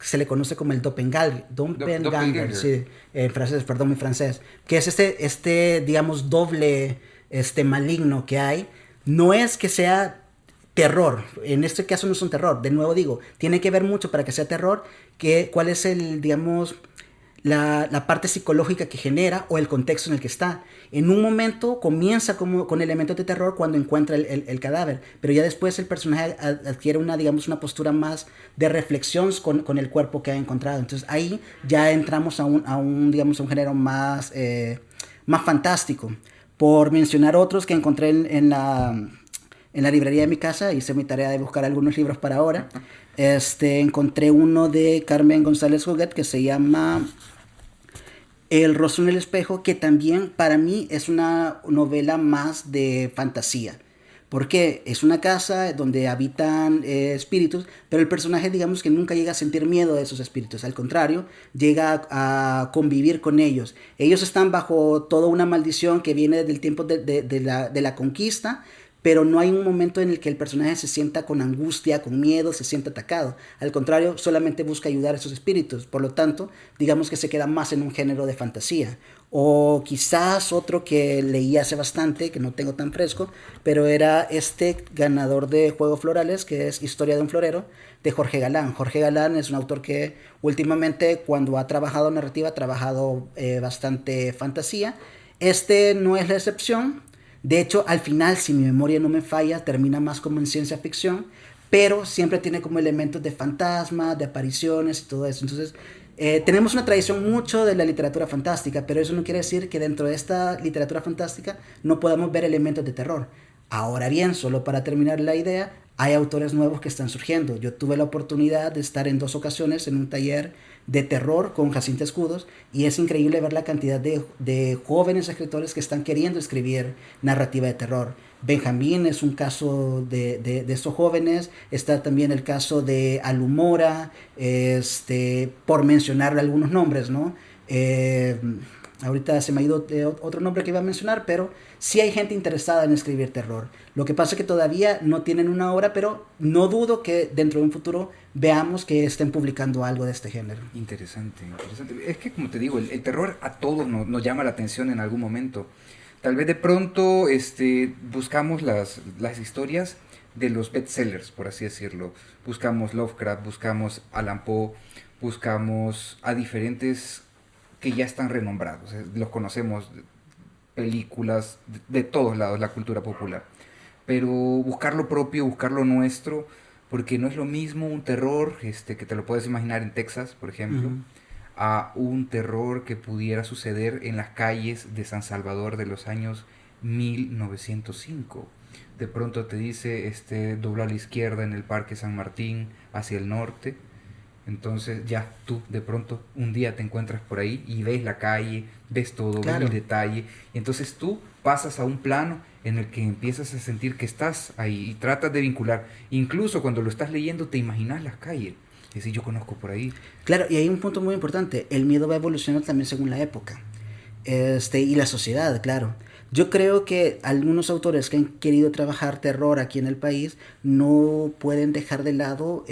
se le conoce como el Doppelganger, Doppelganger. sí, en francés, perdón, mi francés, que es digamos, doble maligno que hay. No es que sea terror, en este caso no es un terror, de nuevo digo, tiene que ver mucho para que sea terror, cuál es digamos, la parte psicológica que genera o el contexto en el que está. En un momento comienza con elementos de terror cuando encuentra el cadáver, pero ya después el personaje adquiere digamos, una postura más de reflexión con el cuerpo que ha encontrado. Entonces ahí ya entramos digamos, a un género más fantástico. Por mencionar otros que encontré en la librería de mi casa, hice mi tarea de buscar algunos libros para ahora. Encontré uno de Carmen González Huguet que se llama El rostro en el espejo, que también para mí es una novela más de fantasía. Porque es una casa donde habitan espíritus, pero el personaje, digamos, que nunca llega a sentir miedo de esos espíritus. Al contrario, llega a convivir con ellos. Ellos están bajo toda una maldición que viene del tiempo de la conquista, pero no hay un momento en el que el personaje se sienta con angustia, con miedo, se sienta atacado. Al contrario, solamente busca ayudar a esos espíritus. Por lo tanto, digamos que se queda más en un género de fantasía. O quizás otro que leí hace bastante, que no tengo tan fresco, pero era este ganador de Juegos Florales, que es Historia de un Florero, de Jorge Galán. Jorge Galán es un autor que últimamente, cuando ha trabajado narrativa, ha trabajado bastante fantasía. Este no es la excepción. De hecho, al final, si mi memoria no me falla, termina más como en ciencia ficción, pero siempre tiene como elementos de fantasmas, de apariciones y todo eso. Entonces, tenemos una tradición mucho de la literatura fantástica, pero eso no quiere decir que dentro de esta literatura fantástica no podamos ver elementos de terror. Ahora bien, solo para terminar la idea, hay autores nuevos que están surgiendo. Yo tuve la oportunidad de estar en 2 ocasiones en un taller de terror con Jacinta Escudos y es increíble ver la cantidad de jóvenes escritores que están queriendo escribir narrativa de terror. Benjamín es un caso de estos jóvenes, está también el caso de Alumora, por mencionar algunos nombres, ¿no? Ahorita se me ha ido otro nombre que iba a mencionar, pero sí hay gente interesada en escribir terror. Lo que pasa es que todavía no tienen una obra, pero no dudo que dentro de un futuro veamos que estén publicando algo de este género. Interesante, interesante. Es que, como te digo, el terror a todos nos llama la atención en algún momento. Tal vez de pronto buscamos las historias de los bestsellers, por así decirlo. Buscamos Lovecraft, buscamos Allan Poe, buscamos a diferentes que ya están renombrados. Los conocemos, películas, de todos lados, la cultura popular. Pero buscar lo propio, buscar lo nuestro, porque no es lo mismo un terror que te lo puedes imaginar en Texas, por ejemplo, Ujú. a un terror que pudiera suceder en las calles de San Salvador de los años 1905. De pronto te dice, dobla a la izquierda en el Parque San Martín hacia el norte. Entonces ya tú de pronto un día te encuentras por ahí y ves la calle, ves todo, ves el Claro. detalle. Y entonces tú pasas a un plano en el que empiezas a sentir que estás ahí y tratas de vincular. Incluso cuando lo estás leyendo te imaginas las calles. Es decir, yo conozco por ahí. Claro, y hay un punto muy importante. El miedo va evolucionando también según la época. Y la sociedad, claro. Yo creo que algunos autores que han querido trabajar terror aquí en el país no pueden dejar de lado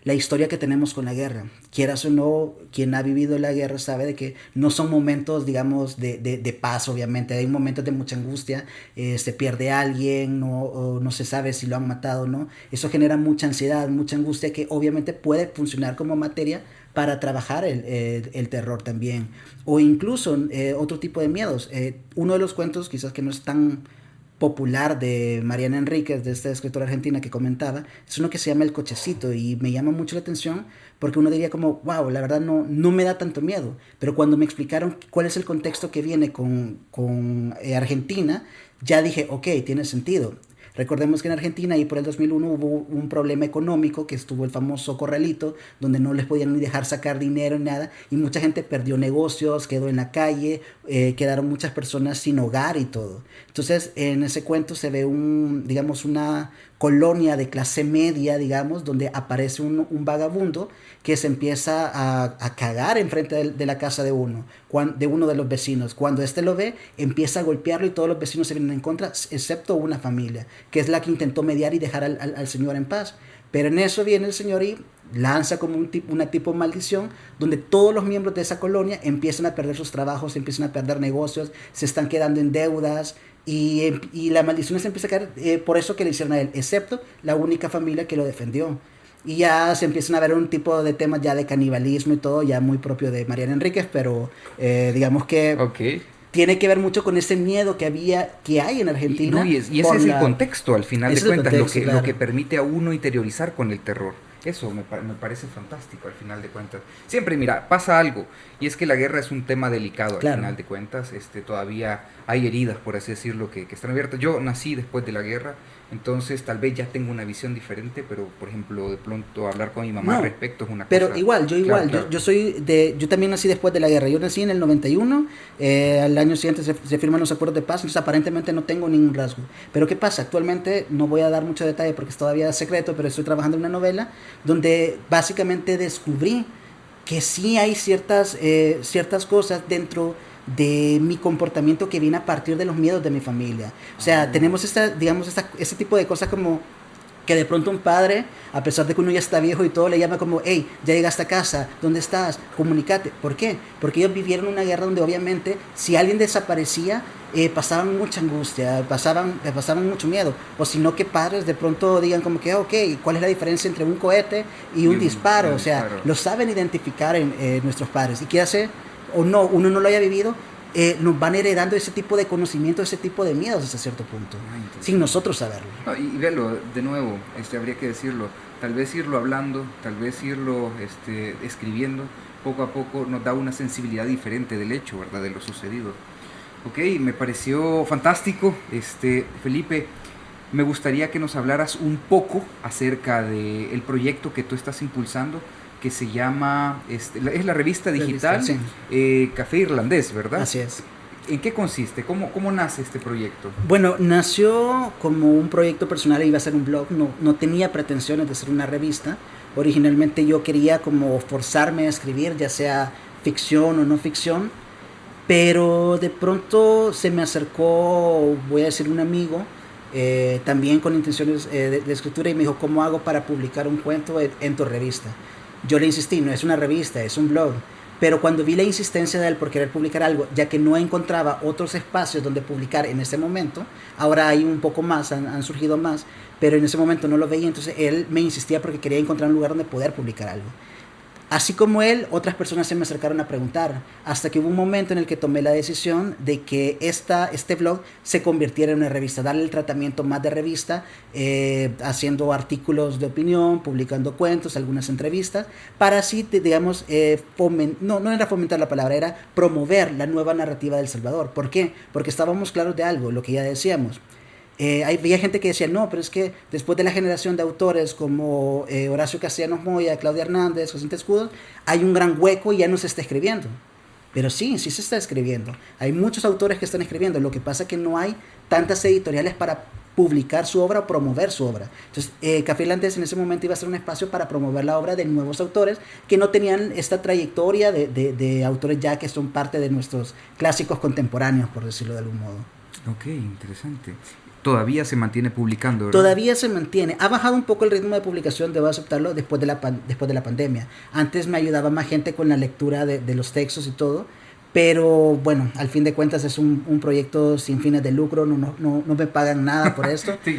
la historia que tenemos con la guerra. Quieras o no, quien ha vivido la guerra sabe de que no son momentos, digamos, de paz, obviamente. Hay momentos de mucha angustia, se pierde alguien, o no se sabe si lo han matado o no. Eso genera mucha ansiedad, mucha angustia que obviamente puede funcionar como materia para trabajar el terror también. O incluso otro tipo de miedos. Uno de los cuentos, quizás que no es tan popular de Mariana Enríquez, de esta escritora argentina que comentaba, es uno que se llama El Cochecito y me llama mucho la atención porque uno diría como, wow, la verdad no me da tanto miedo, pero cuando me explicaron cuál es el contexto que viene con Argentina, ya dije, ok, tiene sentido. Recordemos que en Argentina y por el 2001 hubo un problema económico que estuvo el famoso corralito donde no les podían ni dejar sacar dinero ni nada y mucha gente perdió negocios, quedó en la calle, quedaron muchas personas sin hogar y todo. Entonces en ese cuento se ve digamos una colonia de clase media, digamos, donde aparece un vagabundo que se empieza a cagar enfrente de la casa de uno de los vecinos. Cuando este lo ve, empieza a golpearlo y todos los vecinos se vienen en contra, excepto una familia, que es la que intentó mediar y dejar al señor en paz. Pero en eso viene el señor y lanza como una tipo maldición, donde todos los miembros de esa colonia empiezan a perder sus trabajos, empiezan a perder negocios, se están quedando en deudas, y la maldición se empieza a caer, por eso que le hicieron a él, excepto la única familia que lo defendió. Y ya se empiezan a ver un tipo de temas ya de canibalismo y todo, ya muy propio de Mariana Enríquez, pero digamos que tiene que ver mucho con ese miedo que hay en Argentina. Y ese es el contexto, al final de cuentas, lo que permite a uno interiorizar con el terror. Eso me parece fantástico, al final de cuentas. Siempre, mira, pasa algo, y es que la guerra es un tema delicado, al final de cuentas. Todavía hay heridas, por así decirlo, que están abiertas. Yo nací después de la guerra, entonces tal vez ya tengo una visión diferente, pero, por ejemplo, de pronto hablar con mi mamá al respecto es una pero cosa... igual, yo también nací después de la guerra. Yo nací en el 91, al año siguiente se firman los acuerdos de paz, entonces aparentemente no tengo ningún rasgo. Pero ¿qué pasa? Actualmente, no voy a dar mucho detalle porque es todavía secreto, pero estoy trabajando en una novela donde básicamente descubrí que sí hay ciertas cosas dentro de mi comportamiento que viene a partir de los miedos de mi familia. O sea, tenemos ese tipo de cosas como que de pronto un padre, a pesar de que uno ya está viejo y todo, le llama como, hey, ya llegaste a casa, ¿dónde estás? Comunícate. ¿Por qué? Porque ellos vivieron una guerra donde obviamente si alguien desaparecía, pasaban mucha angustia, pasaban mucho miedo. O si no, que padres de pronto digan como que, ok, ¿cuál es la diferencia entre un cohete y un disparo? O sea, lo saben identificar en nuestros padres. Y qué hace, o no, uno no lo haya vivido, nos van heredando ese tipo de conocimiento, ese tipo de miedos hasta cierto punto, sin nosotros saberlo. No, y véalo, de nuevo, habría que decirlo, tal vez irlo hablando, tal vez irlo escribiendo, poco a poco nos da una sensibilidad diferente del hecho, ¿verdad? De lo sucedido. Ok, me pareció fantástico, Felipe, me gustaría que nos hablaras un poco acerca del proyecto que tú estás impulsando, que se llama, es la revista digital Café Irlandés, ¿verdad? Así es. ¿En qué consiste? ¿Cómo nace este proyecto? Bueno, nació como un proyecto personal, iba a ser un blog, no tenía pretensiones de ser una revista. Originalmente yo quería como forzarme a escribir, ya sea ficción o no ficción, pero de pronto se me acercó, voy a decir, un amigo, también con intenciones de escritura, y me dijo, ¿cómo hago para publicar un cuento en tu revista? Yo le insistí, no es una revista, es un blog. Pero cuando vi la insistencia de él por querer publicar algo, ya que no encontraba otros espacios donde publicar en ese momento, ahora hay un poco más, han surgido más, pero en ese momento no lo veía, entonces él me insistía porque quería encontrar un lugar donde poder publicar algo. Así como él, otras personas se me acercaron a preguntar, hasta que hubo un momento en el que tomé la decisión de que este blog se convirtiera en una revista, darle el tratamiento más de revista, haciendo artículos de opinión, publicando cuentos, algunas entrevistas, para así, digamos, no era fomentar la palabra, era promover la nueva narrativa del Salvador. ¿Por qué? Porque estábamos claros de algo, lo que ya decíamos. Había gente que decía, no, pero es que después de la generación de autores como Horacio Castellanos Moya, Claudia Hernández, José Escudos, hay un gran hueco y ya no se está escribiendo. Pero sí se está escribiendo. Hay muchos autores que están escribiendo. Lo que pasa es que no hay tantas editoriales para publicar su obra o promover su obra. Entonces, Café Irlandés en ese momento iba a ser un espacio para promover la obra de nuevos autores que no tenían esta trayectoria de autores ya que son parte de nuestros clásicos contemporáneos, por decirlo de algún modo. Ok, interesante. Todavía se mantiene publicando, ¿verdad? Todavía se mantiene. Ha bajado un poco el ritmo de publicación, debo aceptarlo, después de la pandemia. Antes me ayudaba más gente con la lectura de los textos y todo, pero bueno, al fin de cuentas es un proyecto sin fines de lucro, no me pagan nada por esto. Sí,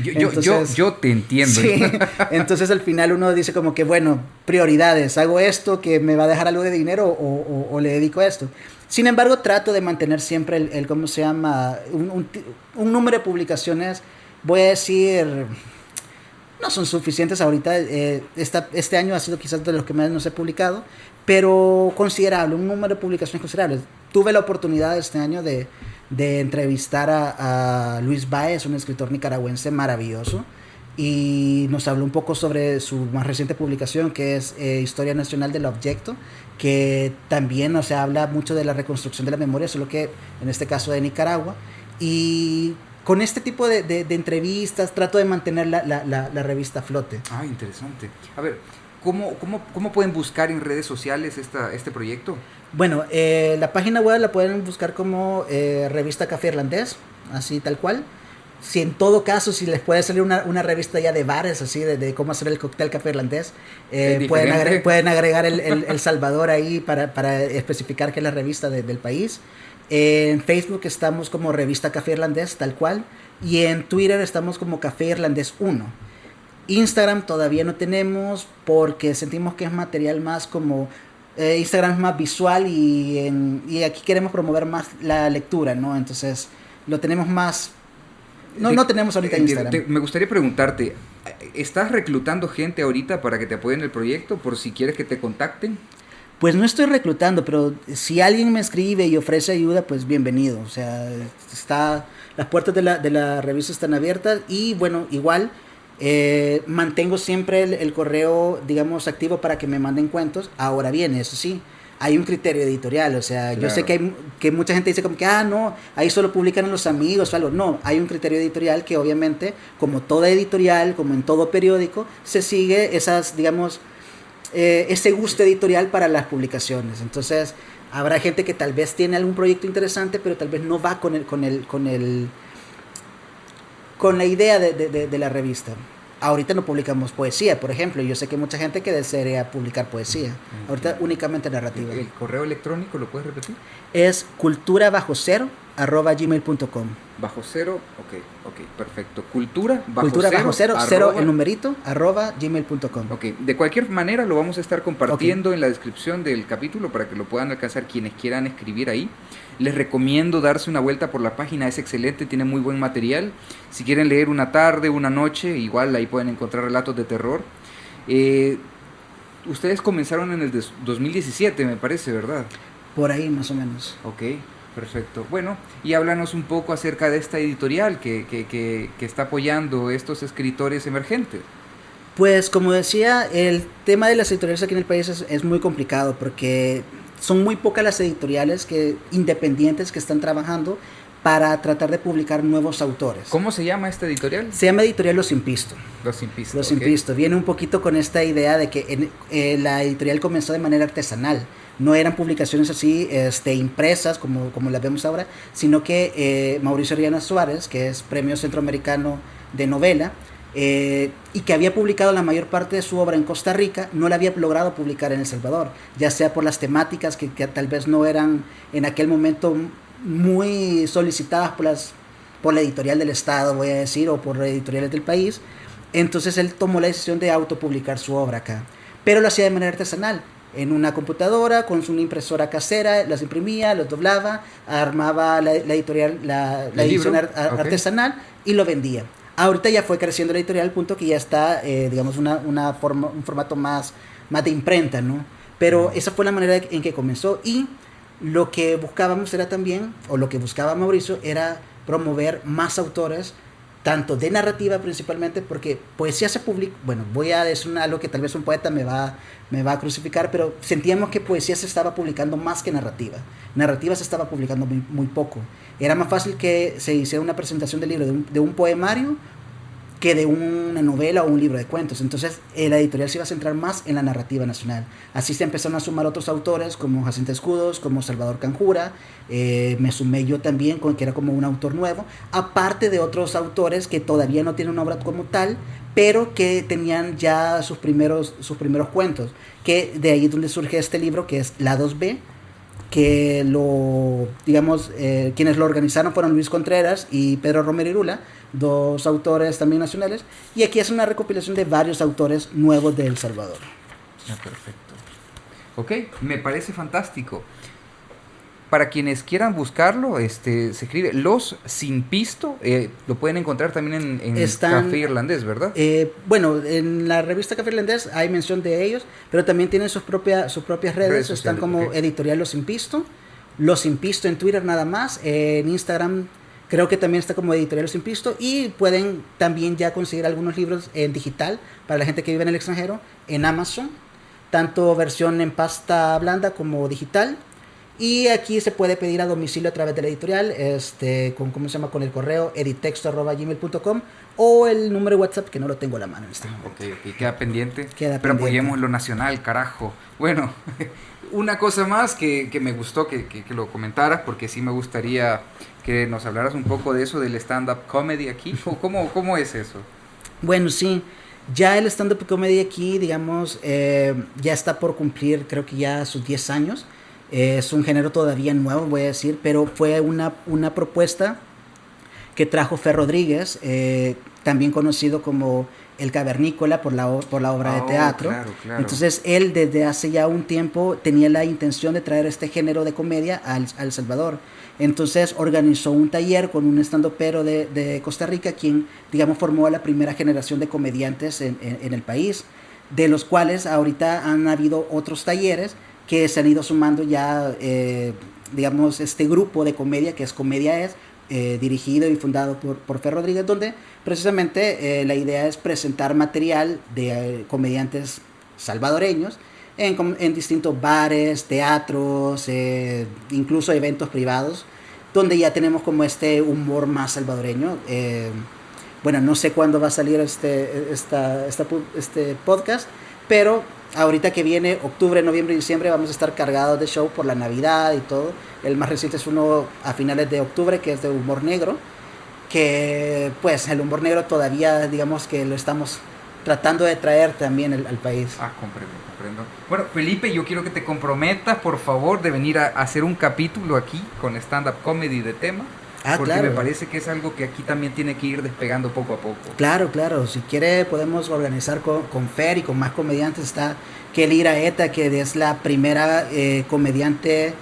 yo te entiendo. Sí, entonces al final uno dice como que bueno, prioridades, hago esto que me va a dejar algo de dinero o le dedico a esto. Sin embargo, trato de mantener siempre ¿cómo se llama? Un número de publicaciones, voy a decir, no son suficientes ahorita. Este año ha sido quizás de los que más nos he publicado, pero considerable, un número de publicaciones considerable. Tuve la oportunidad este año de entrevistar a Luis Báez, un escritor nicaragüense maravilloso, y nos habló un poco sobre su más reciente publicación, que es Historia Nacional del Objeto, que también, o sea, habla mucho de la reconstrucción de la memoria, solo que en este caso de Nicaragua, y con este tipo de entrevistas trato de mantener la revista a flote. Ah, interesante. A ver, ¿cómo pueden buscar en redes sociales este proyecto? Bueno, la página web la pueden buscar como Revista Café Irlandés, así tal cual. Si en todo caso, si les puede salir una revista ya de bares, así, de cómo hacer el cóctel café irlandés, pueden agregar el Salvador ahí para especificar que es la revista del país. En Facebook estamos como Revista Café Irlandés, tal cual. Y en Twitter estamos como Café Irlandés 1. Instagram todavía no tenemos porque sentimos que es material más como... Instagram es más visual y aquí queremos promover más la lectura, ¿no? Entonces lo tenemos más... No tenemos ahorita Instagram. Me gustaría preguntarte, ¿estás reclutando gente ahorita para que te apoyen en el proyecto por si quieres que te contacten? Pues no estoy reclutando, pero si alguien me escribe y ofrece ayuda, pues bienvenido. O sea, las puertas de la revista están abiertas y bueno, igual mantengo siempre el correo, digamos, activo para que me manden cuentos. Ahora bien, eso sí, hay un criterio editorial, o sea, claro. Yo sé que mucha gente dice como que, no, ahí solo publican los amigos o algo. No, hay un criterio editorial que obviamente, como toda editorial, como en todo periódico, se sigue esas, digamos, ese gusto editorial para las publicaciones. Entonces, habrá gente que tal vez tiene algún proyecto interesante, pero tal vez no va con la idea de la revista. Ahorita no publicamos poesía, por ejemplo. Yo sé que mucha gente que desea publicar poesía. Ahorita únicamente narrativa. ¿El correo electrónico lo puedes repetir? Es culturabajocero@gmail.com. Bajo cero, ok, perfecto. Cultura bajo cero, el numerito, @gmail.com. Ok, de cualquier manera lo vamos a estar compartiendo en la descripción del capítulo para que lo puedan alcanzar quienes quieran escribir ahí. Les recomiendo darse una vuelta por la página, es excelente, tiene muy buen material. Si quieren leer una tarde, una noche, igual ahí pueden encontrar relatos de terror. Ustedes comenzaron en el 2017, me parece, ¿verdad? Por ahí más o menos. Ok, perfecto. Bueno, y háblanos un poco acerca de esta editorial que está apoyando estos escritores emergentes. Pues como decía, el tema de las editoriales aquí en el país es muy complicado porque son muy pocas las editoriales independientes que están trabajando para tratar de publicar nuevos autores. ¿Cómo se llama esta editorial? Se llama Editorial Los Impisto. Los Impisto. Los Impisto. Viene un poquito con esta idea de que la editorial comenzó de manera artesanal. No eran publicaciones así impresas como las vemos ahora, sino que Mauricio Ariana Suárez, que es Premio Centroamericano de Novela, y que había publicado la mayor parte de su obra en Costa Rica, no la había logrado publicar en El Salvador, ya sea por las temáticas que tal vez no eran en aquel momento muy solicitadas por la editorial del estado, voy a decir, o por editoriales del país. Entonces él tomó la decisión de autopublicar su obra acá, pero lo hacía de manera artesanal, en una computadora, con una impresora casera, las imprimía, los doblaba, armaba la editorial, la edición artesanal y lo vendía. Ahorita ya fue creciendo la editorial al punto que ya está, digamos, un formato más de imprenta, ¿no? Pero esa fue la manera en que comenzó y lo que buscábamos era también, o lo que buscaba Mauricio, era promover más autores, tanto de narrativa principalmente, porque poesía se publica, bueno, voy a decir algo que tal vez un poeta me va a crucificar, pero sentíamos que poesía se estaba publicando más que narrativa. Narrativa se estaba publicando muy poco. Era más fácil que se hiciera una presentación del libro de un poemario que de una novela o un libro de cuentos. Entonces la editorial se iba a centrar más en la narrativa nacional. Así se empezaron a sumar otros autores como Jacinto Escudos, como Salvador Canjura, me sumé yo también, que era como un autor nuevo, aparte de otros autores que todavía no tienen una obra como tal, pero que tenían ya sus primeros cuentos, que de ahí es donde surge este libro que es La 2B, que quienes lo organizaron fueron Luis Contreras y Pedro Romero Irula, dos autores también nacionales, y aquí es una recopilación de varios autores nuevos de El Salvador. Perfecto. Ok, me parece fantástico. Para quienes quieran buscarlo, se escribe Los Impisto, lo pueden encontrar también en Café Irlandés, ¿verdad? Bueno, en la revista Café Irlandés hay mención de ellos, pero también tienen sus propias redes sociales, están como Editorial Los Impisto en Twitter nada más, en Instagram creo que también está como Editorial Los Impisto, y pueden también ya conseguir algunos libros en digital para la gente que vive en el extranjero en Amazon, tanto versión en pasta blanda como digital. Y aquí se puede pedir a domicilio a través de la editorial, con el correo editexto@gmail.com o el número de WhatsApp que no lo tengo a la mano en este momento. Ok, queda pendiente. Queda Pero pendiente. apoyemos lo nacional, carajo. Bueno, una cosa más que me gustó que lo comentaras, porque sí me gustaría que nos hablaras un poco de eso, del stand-up comedy aquí. ¿Cómo es eso? Bueno, sí, ya el stand-up comedy aquí, digamos, ya está por cumplir, creo que ya sus 10 años. Es un género todavía nuevo, voy a decir, pero fue una propuesta que trajo Fer Rodríguez, también conocido como El Cavernícola por la obra de teatro. Claro. Entonces él desde hace ya un tiempo tenía la intención de traer este género de comedia al Salvador. Entonces organizó un taller con un estandopero de Costa Rica, quien, digamos, formó a la primera generación de comediantes en el país, de los cuales ahorita han habido otros talleres que se han ido sumando ya, digamos, este grupo de comedia que es Comedia Es, dirigido y fundado por Fer Rodríguez, donde precisamente la idea es presentar material de comediantes salvadoreños en distintos bares, teatros, incluso eventos privados, donde ya tenemos como este humor más salvadoreño. Bueno, no sé cuándo va a salir este podcast, pero ahorita que viene octubre, noviembre y diciembre vamos a estar cargados de show por la Navidad y todo. El más reciente es uno a finales de octubre, que es de humor negro, que pues el humor negro todavía, digamos que lo estamos tratando de traer también al país. Comprendo. Bueno, Felipe, yo quiero que te comprometas, por favor, de venir a hacer un capítulo aquí con stand-up comedy de tema. Porque claro. Me parece que es algo que aquí también tiene que ir despegando poco a poco. Claro. Si quiere podemos organizar con Fer y con más comediantes. Está Kelly Iraeta, que es la primera comediante,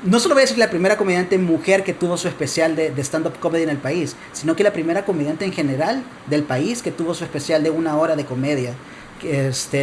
no solo voy a decir la primera comediante mujer que tuvo su especial de stand-up comedy en el país, sino que la primera comediante en general del país que tuvo su especial de 1 hora de comedia.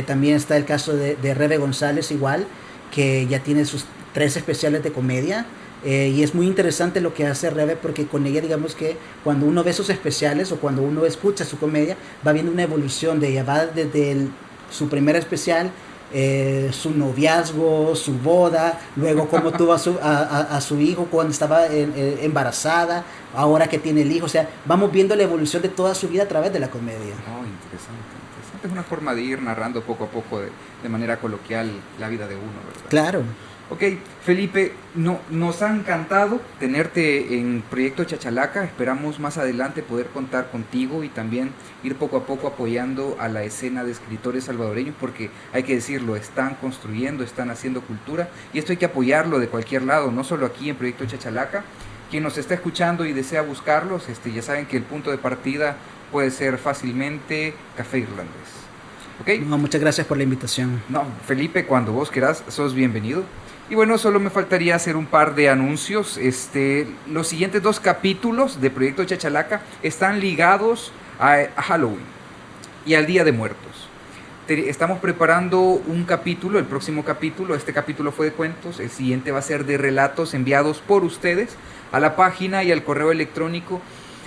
También está el caso de Rebe González igual, que ya tiene sus 3 especiales de comedia. Y es muy interesante lo que hace Rebe, porque con ella, digamos que cuando uno ve sus especiales o cuando uno escucha su comedia, va viendo una evolución de ella. Va desde su primer especial, su noviazgo, su boda, luego cómo tuvo a su hijo cuando estaba embarazada, ahora que tiene el hijo. O sea, vamos viendo la evolución de toda su vida a través de la comedia. Interesante. Es una forma de ir narrando poco a poco, de manera coloquial, la vida de uno, ¿verdad? Claro. Ok, Felipe, nos ha encantado tenerte en Proyecto Chachalaca. Esperamos más adelante poder contar contigo y también ir poco a poco apoyando a la escena de escritores salvadoreños, porque hay que decirlo, están construyendo, están haciendo cultura, y esto hay que apoyarlo de cualquier lado, no solo aquí en Proyecto Chachalaca. Quien nos está escuchando y desea buscarlos, ya saben que el punto de partida puede ser fácilmente Café Irlandés. ¿Okay? No, muchas gracias por la invitación. No, Felipe, cuando vos quieras, sos bienvenido. Y bueno, solo me faltaría hacer un par de anuncios. Los siguientes 2 capítulos de Proyecto Chachalaca están ligados a Halloween y al Día de Muertos. Estamos preparando un capítulo, el próximo capítulo. Este capítulo fue de cuentos, el siguiente va a ser de relatos enviados por ustedes a la página y al correo electrónico.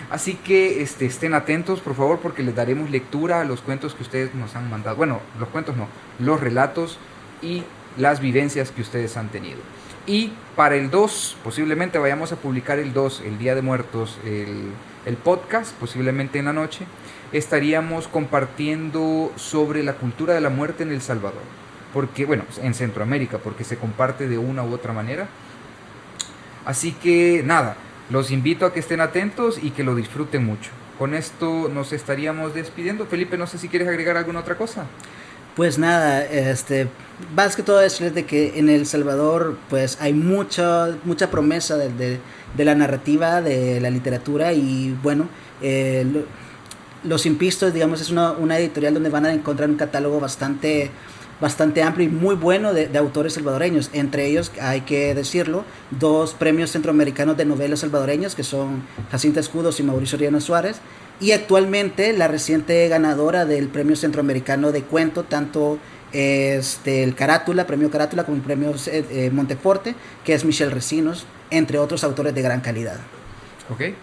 Así que estén atentos, por favor, porque les daremos lectura a los cuentos que ustedes nos han mandado. Bueno, los cuentos no, los relatos y las vivencias que ustedes han tenido. Y para el 2, posiblemente vayamos a publicar el 2, el Día de Muertos, el podcast, posiblemente en la noche, estaríamos compartiendo sobre la cultura de la muerte en El Salvador. Porque, bueno, en Centroamérica, porque se comparte de una u otra manera. Así que, nada, los invito a que estén atentos y que lo disfruten mucho. Con esto nos estaríamos despidiendo. Felipe, no sé si quieres agregar alguna otra cosa. Pues nada, más que todo decirles de que en El Salvador pues hay mucha promesa de la narrativa, de la literatura, y bueno, Los Impistos, digamos, es una editorial donde van a encontrar un catálogo bastante amplio y muy bueno de autores salvadoreños. Entre ellos, hay que decirlo, 2 premios centroamericanos de novelas salvadoreños, que son Jacinta Escudos y Mauricio Riano Suárez, y actualmente la reciente ganadora del premio centroamericano de cuento, tanto el Carátula, premio Carátula, como el premio Monteforte, que es Michelle Recinos, entre otros autores de gran calidad. Ok,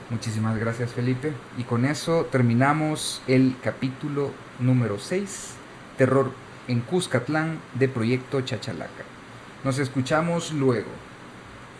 muchísimas gracias, Felipe, y con eso terminamos el capítulo número 6, Terror en Cuscatlán, de Proyecto Chachalaca. Nos escuchamos luego.